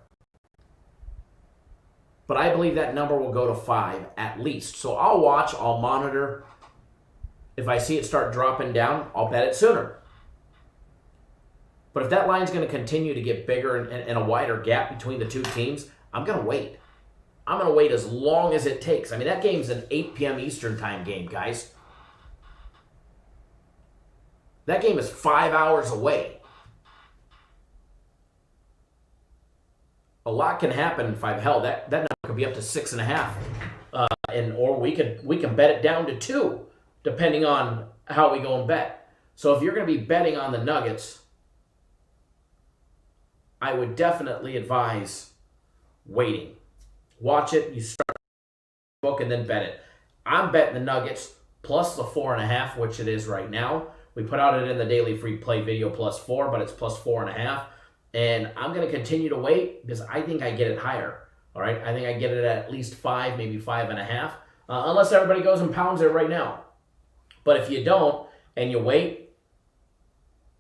But I believe that number will go to 5 at least. So I'll watch, I'll monitor. If I see it start dropping down, I'll bet it sooner. But if that line's going to continue to get bigger and a wider gap between the two teams, I'm going to wait. I'm going to wait as long as it takes. I mean, that game's an 8 p.m. Eastern time game, guys. That game is 5 hours away. A lot can happen if I've held. That number could be up to 6.5. Or we can bet it down to 2, depending on how we go and bet. So if you're going to be betting on the Nuggets, I would definitely advise waiting. Watch it, you start the book, and then bet it. I'm betting the Nuggets plus the 4.5, which it is right now. We put out it in the daily free play video plus 4, but it's plus 4.5. And I'm going to continue to wait because I think I get it higher. All right, I think I get it at least 5, maybe 5.5, unless everybody goes and pounds it right now. But if you don't and you wait,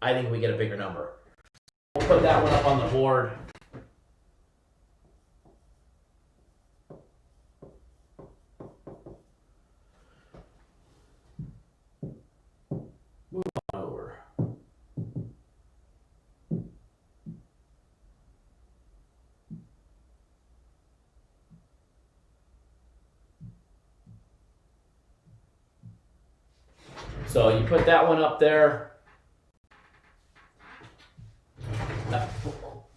I think we get a bigger number. We'll put that one up on the board. Move on over. So you put that one up there.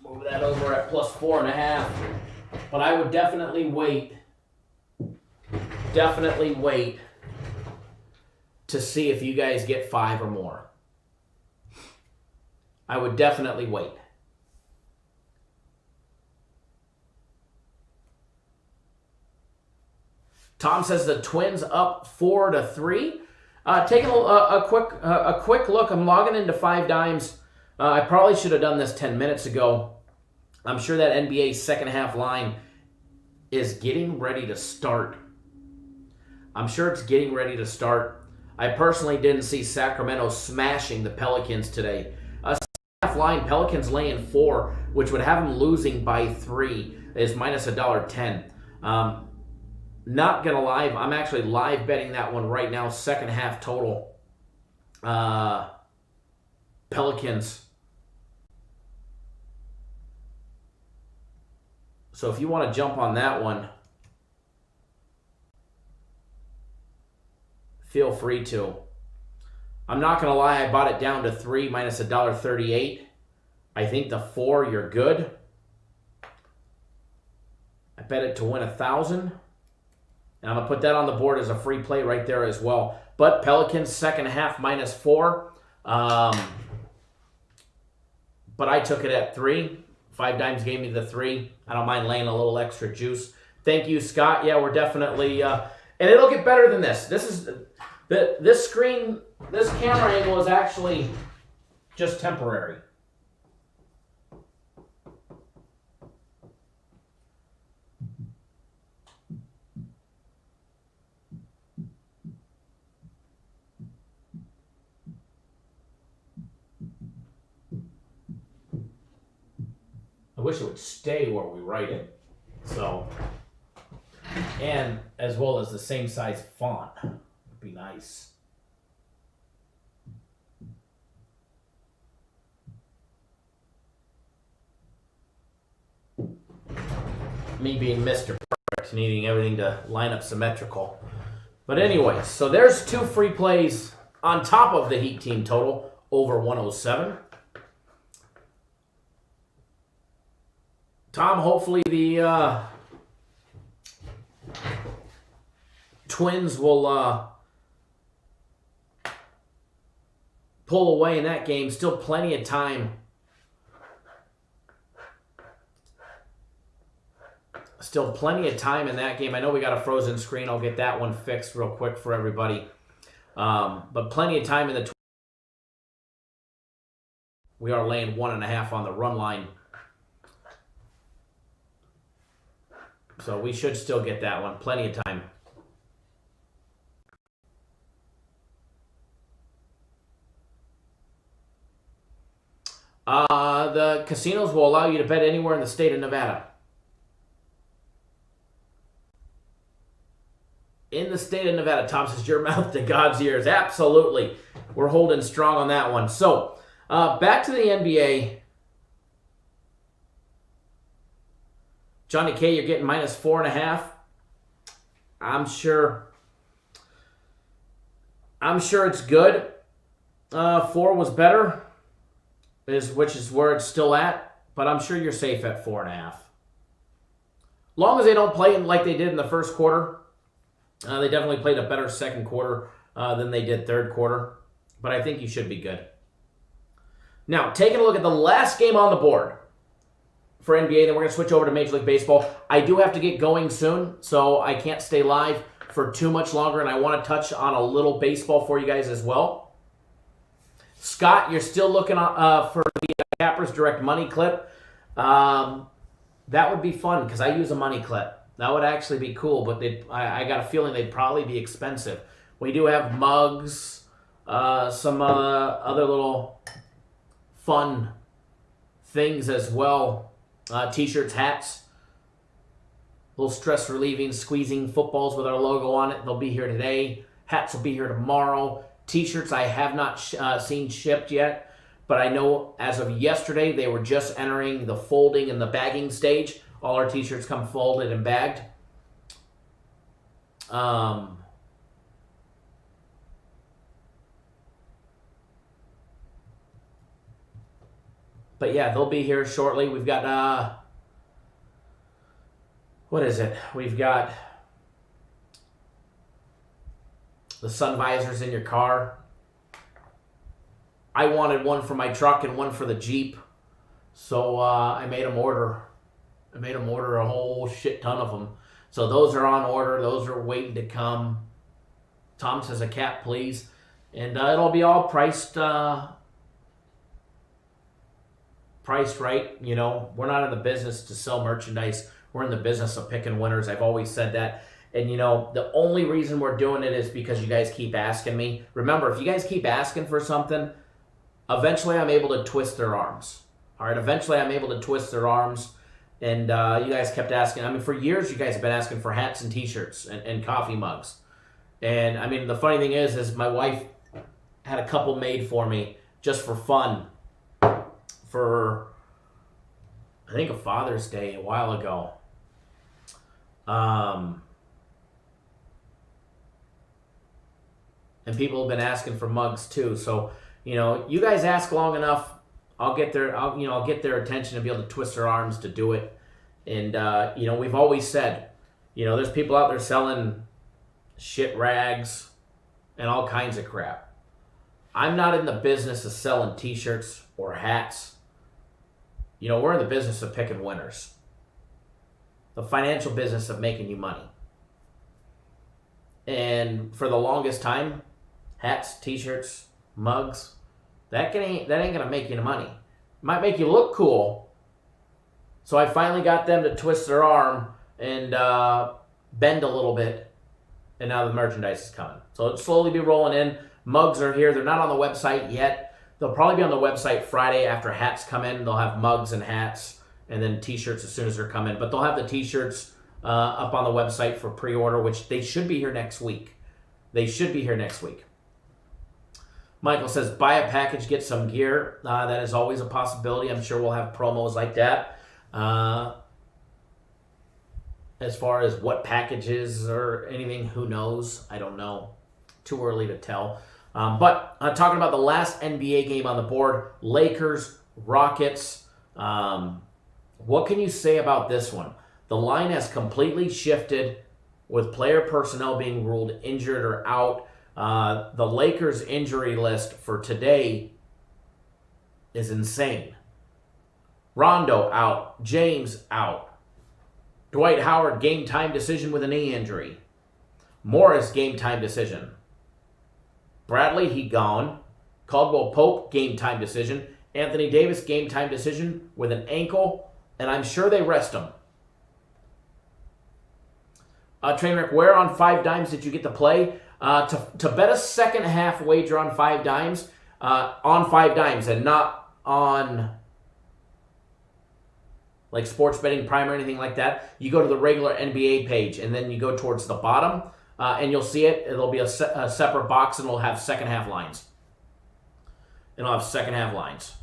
Move that over at plus 4.5. But I would definitely wait. Definitely wait to see if you guys get 5 or more. I would definitely wait. Tom says the Twins up 4-3. Taking a quick look. I'm logging into 5 Dimes. I probably should have done this 10 minutes ago. I'm sure that NBA second half line is getting ready to start. I'm sure it's getting ready to start. I personally didn't see Sacramento smashing the Pelicans today. Second half line, Pelicans laying 4, which would have them losing by 3, is minus $1.10. Not gonna lie, I'm actually live betting that one right now. Second half total. Pelicans. So if you want to jump on that one, feel free to. I'm not gonna lie, I bought it down to 3 minus $1.38. I think the 4, you're good. I bet it to win 1,000. And I'm going to put that on the board as a free play right there as well. But Pelicans second half minus 4. But I took it at 3. 5 Dimes gave me the 3. I don't mind laying a little extra juice. Thank you, Scott. Yeah, we're definitely... and it'll get better than this. This screen, this camera angle is actually just temporary. I wish it would stay where we write it. So, and as well as the same size font would be nice. Me being Mr. Perfect, needing everything to line up symmetrical. But anyways, so there's 2 free plays on top of the Heat team total, over 107. Tom, hopefully the Twins will pull away in that game. Still plenty of time. Still plenty of time in that game. I know we got a frozen screen. I'll get that one fixed real quick for everybody. But plenty of time in the... We are laying 1.5 on the run line. So we should still get that one. Plenty of time. casinos will allow you to bet anywhere in the state of Nevada. In the state of Nevada. Tom says, your mouth to God's ears. Absolutely. We're holding strong on that one. So, back to the NBA. Johnny K, you're getting -4.5. I'm sure it's good. 4 was better, which is where it's still at. But I'm sure you're safe at 4.5. Long as they don't play like they did in the first quarter. They definitely played a better second quarter than they did third quarter. But I think you should be good. Now, taking a look at the last game on the board for NBA, then we're going to switch over to Major League Baseball. I do have to get going soon, so I can't stay live for too much longer, and I want to touch on a little baseball for you guys as well. Scott, you're still looking for the Cappers Direct Money Clip. That would be fun because I use a money clip. That would actually be cool, but I got a feeling they'd probably be expensive. We do have mugs, some other little fun things as well. T-shirts, hats, little stress-relieving, squeezing footballs with our logo on it. They'll be here today. Hats will be here tomorrow. T-shirts I have not seen shipped yet, but I know as of yesterday they were just entering the folding and the bagging stage. All our T-shirts come folded and bagged. But yeah, they'll be here shortly. We've got, what is it? We've got the sun visors in your car. I wanted one for my truck and one for the Jeep. So I made them order. I made them order a whole shit ton of them. So those are on order. Those are waiting to come. Tom says a cap, please. And it'll be all priced right. You know, we're not in the business to sell merchandise. We're in the business of picking winners. I've always said that. And, you know, the only reason we're doing it is because you guys keep asking me. Remember, if you guys keep asking for something, eventually I'm able to twist their arms. All right, eventually I'm able to twist their arms. And you guys kept asking. I mean, for years, you guys have been asking for hats and T-shirts and coffee mugs. And, I mean, the funny thing is my wife had a couple made for me just for fun for, I think, a Father's Day a while ago. And people have been asking for mugs too. So, you know, you guys ask long enough, I'll get their attention and be able to twist their arms to do it. And, you know, we've always said, you know, there's people out there selling shit rags and all kinds of crap. I'm not in the business of selling T-shirts or hats. You know, we're in the business of picking winners. The financial business of making you money. And for the longest time, hats, T-shirts, mugs, that ain't going to make you any money. It might make you look cool. So I finally got them to twist their arm and bend a little bit. And now the merchandise is coming. So it'll slowly be rolling in. Mugs are here. They're not on the website yet. They'll probably be on the website Friday after hats come in. They'll have mugs and hats and then T-shirts as soon as they're coming. But they'll have the T-shirts up on the website for pre-order, which they should be here next week. Michael says, buy a package, get some gear. That is always a possibility. I'm sure we'll have promos like that. As far as what packages or anything, who knows? I don't know. Too early to tell. But talking about the last NBA game on the board, Lakers, Rockets. What can you say about this one? The line has completely shifted with player personnel being ruled injured or out. The Lakers injury list for today is insane. Rondo out. James out. Dwight Howard game time decision with a knee injury. Morris game time decision. Bradley, he gone. Caldwell Pope game time decision. Anthony Davis game time decision with an ankle. And I'm sure they rest him. Trainwreck, where on 5 dimes did you get to play? To bet a second half wager on 5 dimes, and not on like Sports Betting Prime or anything like that, you go to the regular NBA page, and then you go towards the bottom, and you'll see it. It'll be a separate box, and it'll have second half lines. It'll have second half lines.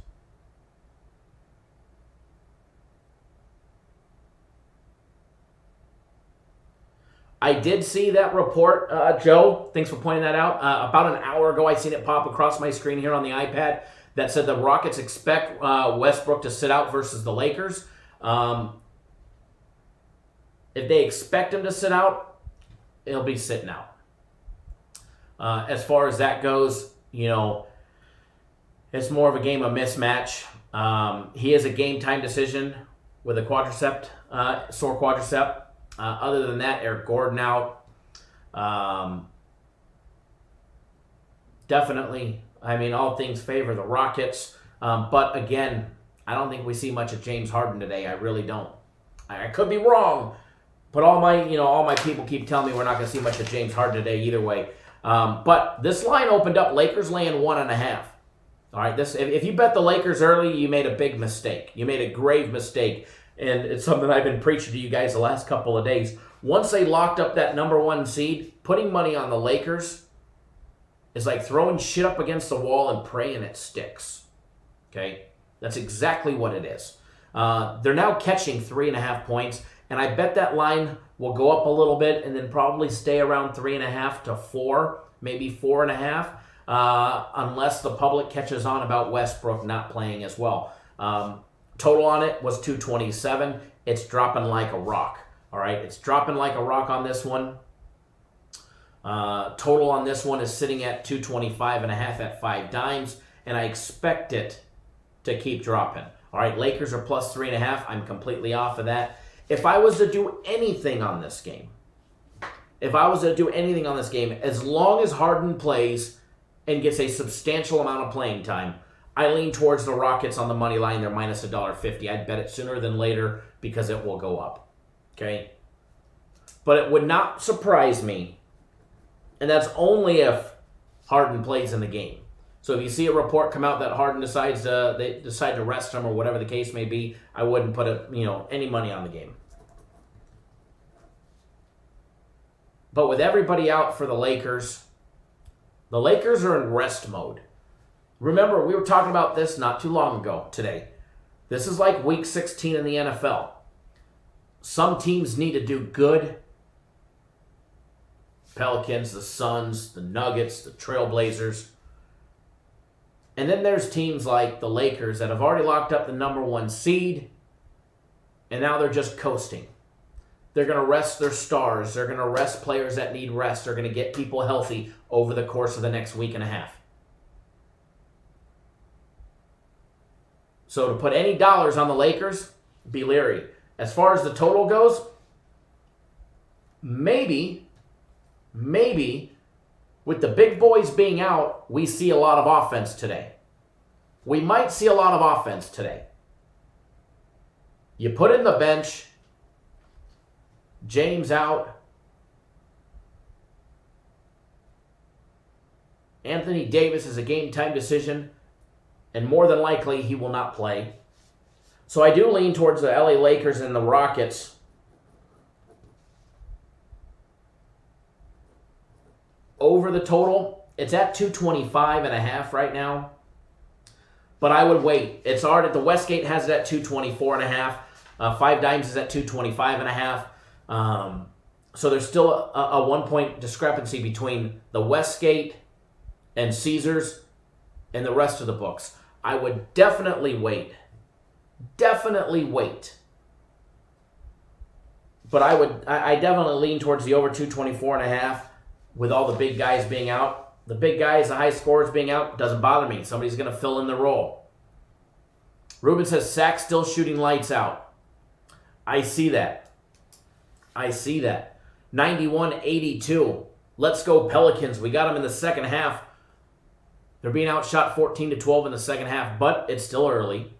I did see that report, Joe. Thanks for pointing that out. About an hour ago, I seen it pop across my screen here on the iPad that said the Rockets expect Westbrook to sit out versus the Lakers. If they expect him to sit out, he'll be sitting out. As far as that goes, it's more of a game of mismatch. He is a game-time decision with a sore quadricep. Other than that, Eric Gordon out. Definitely, all things favor the Rockets. But again, I don't think we see much of James Harden today. I really don't. I could be wrong, but all my people keep telling me we're not going to see much of James Harden today either way. But this line opened up, Lakers laying 1.5. All right, if you bet the Lakers early, you made a big mistake. You made a grave mistake. And it's something I've been preaching to you guys the last couple of days. Once they locked up that number 1 seed, putting money on the Lakers is like throwing shit up against the wall and praying it sticks. Okay? That's exactly what it is. They're now catching 3.5 points, and I bet that line will go up a little bit and then probably stay around 3.5 to 4, maybe 4.5, unless the public catches on about Westbrook not playing as well. Total on it was 227. It's dropping like a rock. All right, it's dropping like a rock on this one. Total on this one is sitting at 225.5 at 5 dimes, and I expect it to keep dropping. All right, Lakers are plus 3.5. I'm completely off of that. If I was to do anything on this game, as long as Harden plays and gets a substantial amount of playing time, I lean towards the Rockets on the money line. They're minus $1.50. I'd bet it sooner than later because it will go up. Okay? But it would not surprise me, and that's only if Harden plays in the game. So if you see a report come out that Harden they decide to rest him or whatever the case may be, I wouldn't put any money on the game. But with everybody out for the Lakers are in rest mode. Remember, we were talking about this not too long ago today. This is like week 16 in the NFL. Some teams need to do good. Pelicans, the Suns, the Nuggets, the Trailblazers. And then there's teams like the Lakers that have already locked up the number 1 seed, and now they're just coasting. They're going to rest their stars. They're going to rest players that need rest. They're going to get people healthy over the course of the next week and a half. So to put any dollars on the Lakers, be leery. As far as the total goes, maybe with the big boys being out, we see a lot of offense today. We might see a lot of offense today. You put in the bench, James out, Anthony Davis is a game-time decision, and more than likely he will not play. So I do lean towards the LA Lakers and the Rockets. Over the total, it's at 225.5 right now. But I would wait. It's already, the Westgate has it at 224.5. 5 dimes is at 225.5. So there's still a 1-point discrepancy between the Westgate and Caesars and the rest of the books. I would definitely wait. Definitely wait. But I definitely lean towards the over 224.5 with all the big guys being out. The big guys, the high scorers being out, doesn't bother me. Somebody's going to fill in the role. Ruben says, Sack still shooting lights out. I see that. 91-82. Let's go Pelicans. We got them in the second half. They're being outshot 14-12 in the second half, but it's still early.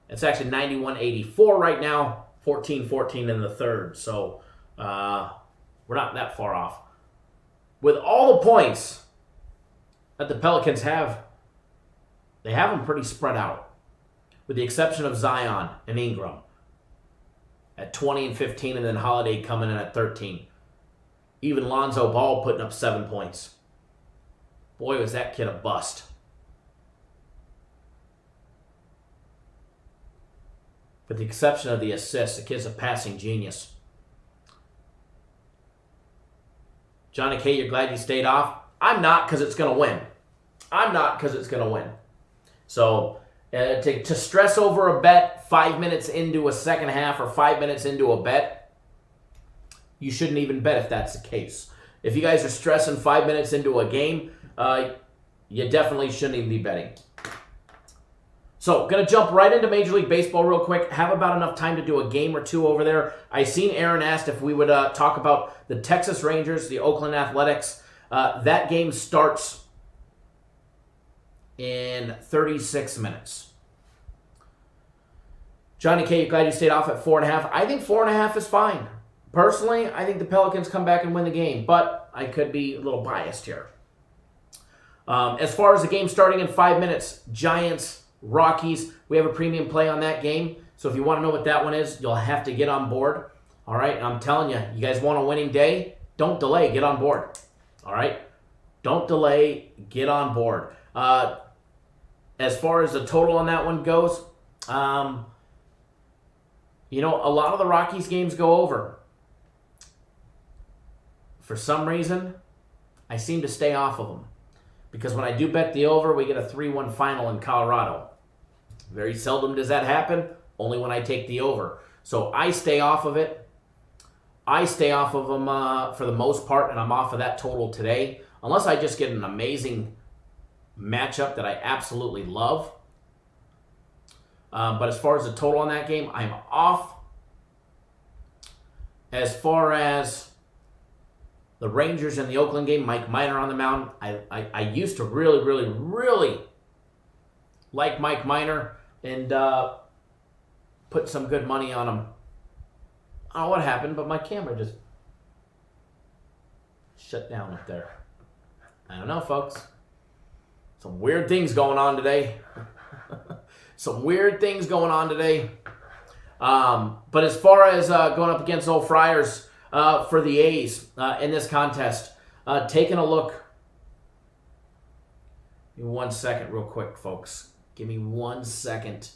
It's actually 91-84 right now, 14-14 in the third. So we're not that far off. With all the points that the Pelicans have, they have them pretty spread out. with the exception of Zion and Ingram at 20 and 15, and then Holiday coming in at 13. Even Lonzo Ball putting up 7 points. Boy, was that kid a bust. With the exception of the assists, the kid's a passing genius. Johnny K, you're glad you stayed off? I'm not, because it's going to win. So, to stress over a bet 5 minutes into a second half or 5 minutes into a bet, you shouldn't even bet if that's the case. If you guys are stressing 5 minutes into a game, you definitely shouldn't even be betting. So, going to jump right into Major League Baseball real quick. Have about enough time to do a game or two over there. I seen Aaron asked if we would talk about the Texas Rangers, the Oakland Athletics. That game starts in 36 minutes. Johnny K, glad you stayed off at 4.5. I think 4.5 is fine. Personally, I think the Pelicans come back and win the game, but I could be a little biased here. As far as the game starting in 5 minutes, Giants, Rockies, we have a premium play on that game. So if you want to know what that one is, you'll have to get on board. All right, and I'm telling you, you guys want a winning day? Don't delay, get on board. All right? Don't delay, get on board. As far as the total on that one goes, a lot of the Rockies games go over. For some reason, I seem to stay off of them. Because when I do bet the over, we get a 3-1 final in Colorado. Very seldom does that happen, only when I take the over. So I stay off of it. I stay off of them for the most part, and I'm off of that total today. Unless I just get an amazing matchup that I absolutely love. But as far as the total on that game, I'm off. As far as the Rangers and the Oakland game, Mike Minor on the mound. I used to really, really, really like Mike Minor and put some good money on him. I don't know what happened, but my camera just shut down up there. I don't know, folks. Some weird things going on today. But as far as going up against old Friars for the A's in this contest, taking a look. Give me 1 second real quick, folks. Give me 1 second.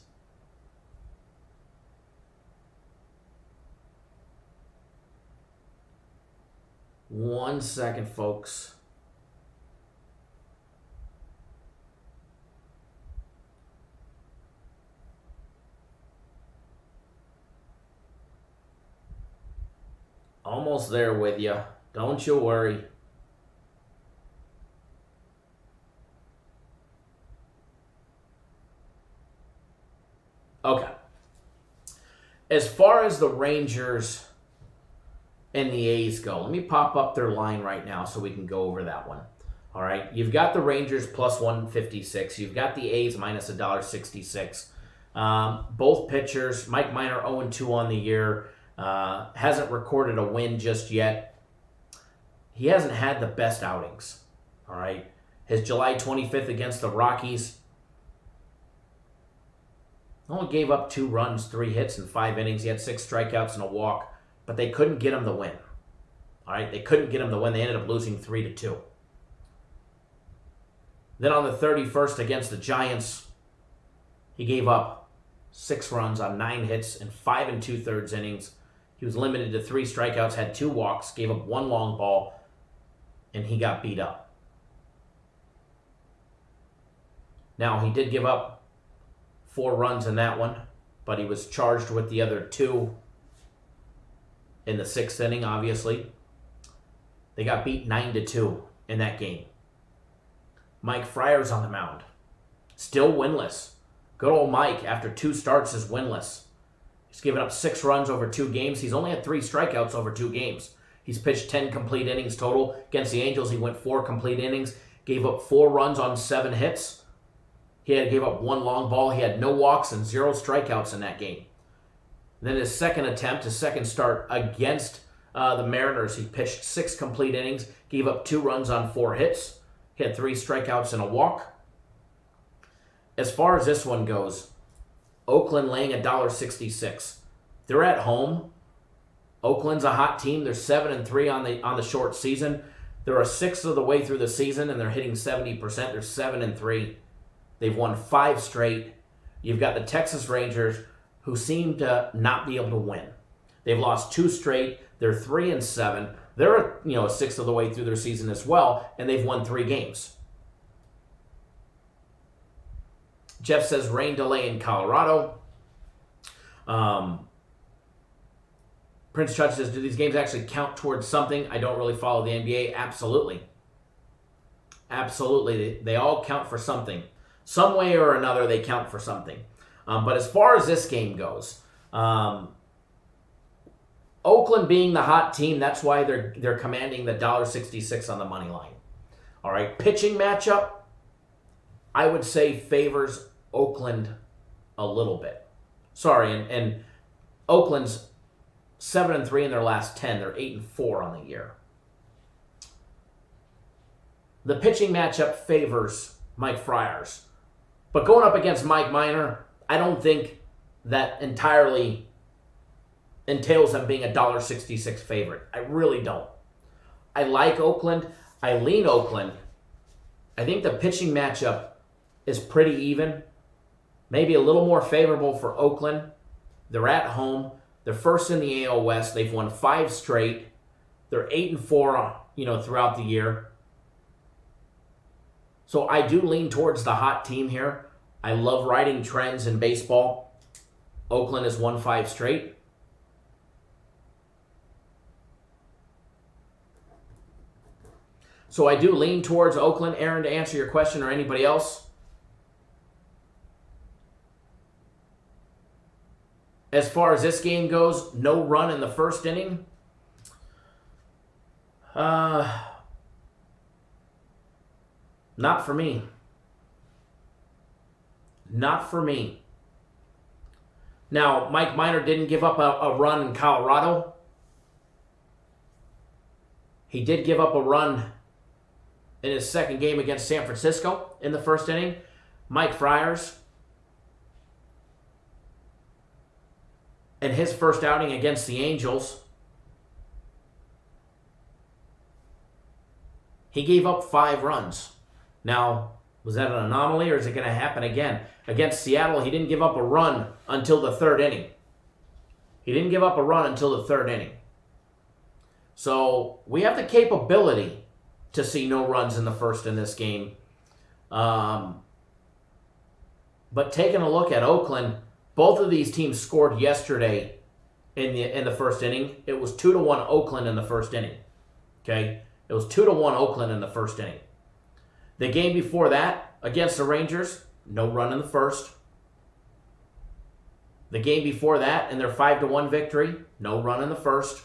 One second, folks. Almost there with you. Don't you worry. Okay. As far as the Rangers and the A's go, let me pop up their line right now so we can go over that one. All right. You've got the Rangers plus 156. You've got the A's minus $1.66. Both pitchers, Mike Minor 0-2 on the year. Hasn't recorded a win just yet. He hasn't had the best outings. All right. His July 25th against the Rockies, only gave up 2 runs, 3 hits in 5 innings. He had 6 strikeouts and a walk, but they couldn't get him the win. All right. They couldn't get him the win. They ended up losing 3-2. Then on the 31st against the Giants, he gave up 6 runs on 9 hits in 5 2/3 innings. He was limited to 3 strikeouts, had 2 walks, gave up 1 long ball, and he got beat up. Now, he did give up 4 runs in that one, but he was charged with the other 2 in the 6th inning, obviously. They got beat 9-2 in that game. Mike Friar's on the mound. Still winless. Good old Mike, after 2 starts, is winless. He's given up 6 runs over 2 games. He's only had 3 strikeouts over 2 games. He's pitched 10 complete innings total. Against the Angels, he went 4 complete innings, gave up 4 runs on 7 hits. Gave up 1 long ball. He had no walks and 0 strikeouts in that game. And then his second start against the Mariners, he pitched 6 complete innings, gave up 2 runs on 4 hits. He had 3 strikeouts and a walk. As far as this one goes, Oakland laying $1.66. They're at home. Oakland's a hot team. They're 7-3 on the short season. They're a sixth of the way through the season, and they're hitting 70%. They're 7-3. They've won 5 straight. You've got the Texas Rangers, who seem to not be able to win. They've lost 2 straight. They're 3-7. They're a sixth of the way through their season as well, and they've won 3 games. Jeff says rain delay in Colorado. Prince Chudge says, do these games actually count towards something? I don't really follow the NBA. Absolutely. Absolutely. They all count for something. Some way or another, they count for something. But as far as this game goes, Oakland being the hot team, that's why they're commanding the $1.66 on the money line. All right, pitching matchup, I would say favors Oakland a little bit. Sorry, and Oakland's 7-3 in their last 10. They're 8-4 on the year. The pitching matchup favors Mike Friars. But going up against Mike Minor, I don't think that entirely entails them being a $1.66 favorite. I really don't. I like Oakland. I lean Oakland. I think the pitching matchup is pretty even. Maybe a little more favorable for Oakland. They're at home. They're first in the AL West. They've won 5 straight. They're 8-4, throughout the year. So I do lean towards the hot team here. I love riding trends in baseball. Oakland has won 5 straight. So I do lean towards Oakland. Aaron, to answer your question, or anybody else? As far as this game goes, no run in the first inning. Not for me. Not for me. Now, Mike Minor didn't give up a run in Colorado. He did give up a run in his second game against San Francisco in the first inning. Mike Friars, in his first outing against the Angels, he gave up 5 runs. Now, was that an anomaly, or is it going to happen again? Against Seattle, he didn't give up a run until the 3rd inning. He didn't give up a run until the 3rd inning. So, we have the capability to see no runs in the first in this game. But taking a look at Oakland, both of these teams scored yesterday in the first inning. It was 2-1 Oakland in the first inning. Okay? It was 2-1 Oakland in the first inning. The game before that, against the Rangers, no run in the first. The game before that, in their 5-1 victory, no run in the first.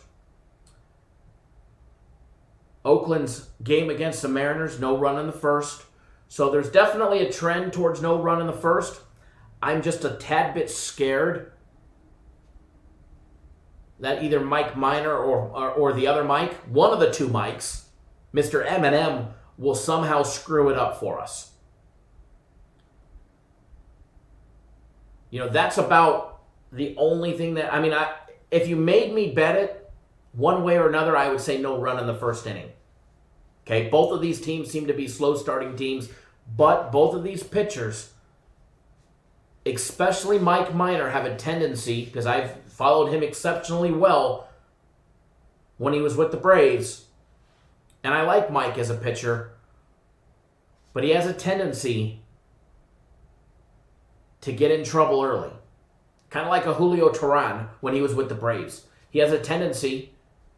Oakland's game against the Mariners, no run in the first. So there's definitely a trend towards no run in the first. I'm just a tad bit scared that either Mike Minor or the other Mike, one of the 2 Mikes, Mr. M&M, will somehow screw it up for us. That's about the only thing that, if you made me bet it one way or another, I would say no run in the first inning. Okay, both of these teams seem to be slow starting teams, but both of these pitchers, especially Mike Minor, have a tendency, because I've followed him exceptionally well when he was with the Braves, and I like Mike as a pitcher, but he has a tendency to get in trouble early. Kind of like a Julio Teheran when he was with the Braves. He has a tendency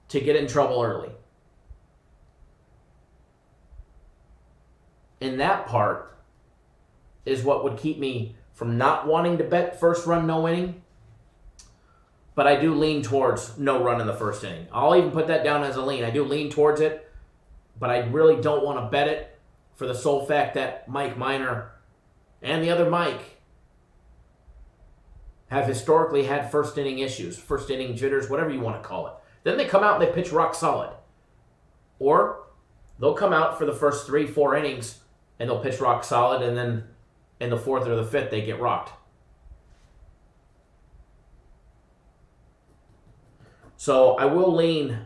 to get in trouble early. And that part is what would keep me from not wanting to bet first run no inning. But I do lean towards no run in the first inning. I'll even put that down as a lean. I do lean towards it, but I really don't want to bet it for the sole fact that Mike Minor and the other Mike have historically had first inning issues, first inning jitters, whatever you want to call it. Then they come out and they pitch rock solid. Or they'll come out for the first 3-4 innings and they'll pitch rock solid, and then in the 4th or the 5th they get rocked. So I will lean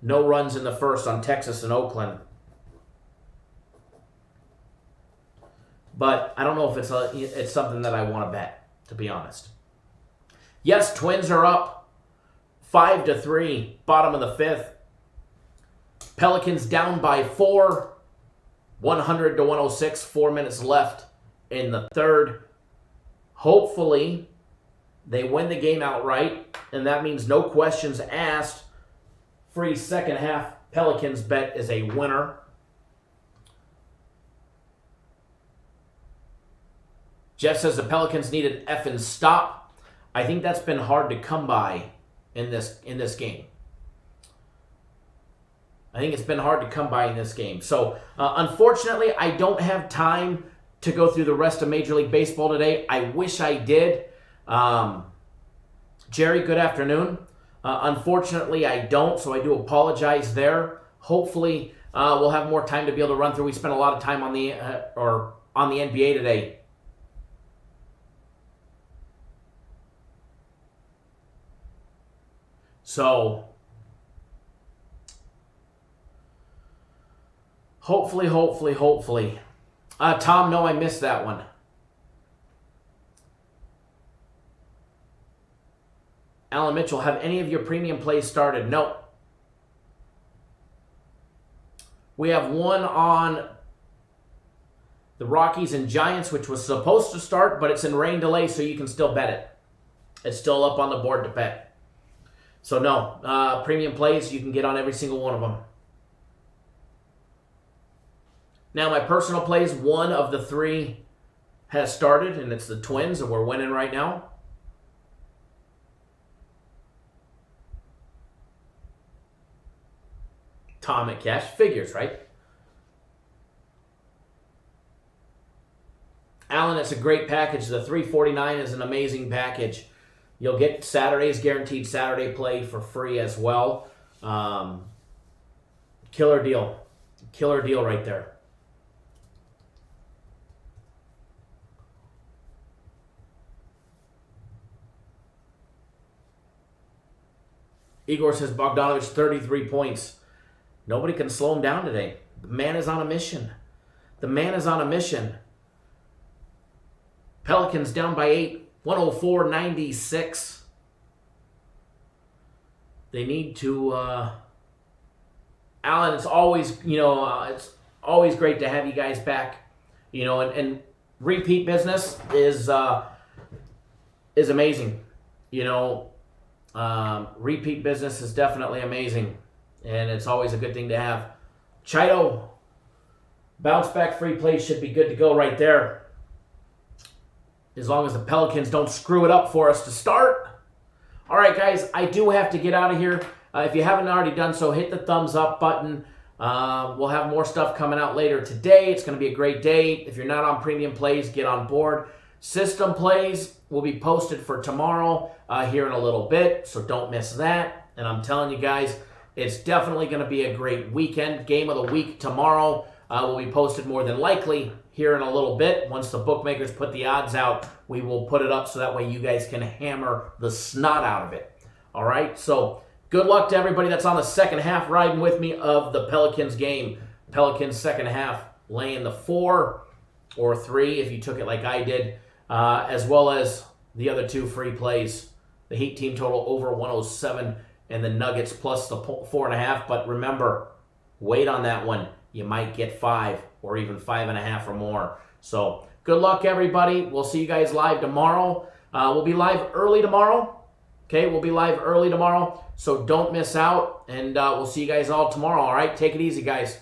no runs in the first on Texas and Oakland. But I don't know if it's something that I want to bet, to be honest. Yes, Twins are up 5-3, bottom of the fifth. Pelicans down by 4, 100-106, 4 minutes left in the third. Hopefully, they win the game outright, and that means no questions asked. Free second half Pelicans bet is a winner. Jeff says the Pelicans need an effing stop. I think that's been hard to come by in this game. I think it's been hard to come by in this game. So, unfortunately, I don't have time to go through the rest of Major League Baseball today. I wish I did. Jerry, good afternoon. Unfortunately, I don't, so I do apologize there. Hopefully, we'll have more time to be able to run through. We spent a lot of time on the NBA today. So, hopefully. Tom, no, I missed that one. Alan Mitchell, have any of your premium plays started? No. We have one on the Rockies and Giants, which was supposed to start, but it's in rain delay, so you can still bet it. It's still up on the board to bet. So no, premium plays, you can get on every single one of them. Now my personal plays, one of the three has started, and it's the Twins, and we're winning right now. Tom at Cash figures, right? Alan, it's a great package. The $349 is an amazing package. You'll get Saturday's guaranteed Saturday play for free as well. Killer deal. Killer deal right there. Igor says Bogdanovich 33 points. Nobody can slow him down today. The man is on a mission. The man is on a mission. Pelicans down by 8. 104-96. They need to, Alan, it's always, it's always great to have you guys back, and repeat business is amazing, repeat business is definitely amazing, and it's always a good thing to have. Chido, bounce back free play should be good to go right there. As long as the Pelicans don't screw it up for us to start. All right, guys, I do have to get out of here. If you haven't already done so, hit the thumbs up button. We'll have more stuff coming out later today. It's going to be a great day. If you're not on premium plays, get on board. System plays will be posted for tomorrow here in a little bit, so don't miss that. And I'm telling you guys, it's definitely going to be a great weekend. Game of the week tomorrow will be posted more than likely here in a little bit. Once the bookmakers put the odds out, we will put it up so that way you guys can hammer the snot out of it. All right, so good luck to everybody that's on the second half riding with me of the Pelicans game. Pelicans second half laying the 4 or 3 if you took it like I did, as well as the other two free plays. The Heat team total over 107 and the Nuggets plus the 4.5. But remember, wait on that one. You might get 5 or even 5.5 or more. So good luck, everybody. We'll see you guys live tomorrow. We'll be live early tomorrow. Okay, we'll be live early tomorrow. So don't miss out. And we'll see you guys all tomorrow. All right, take it easy, guys.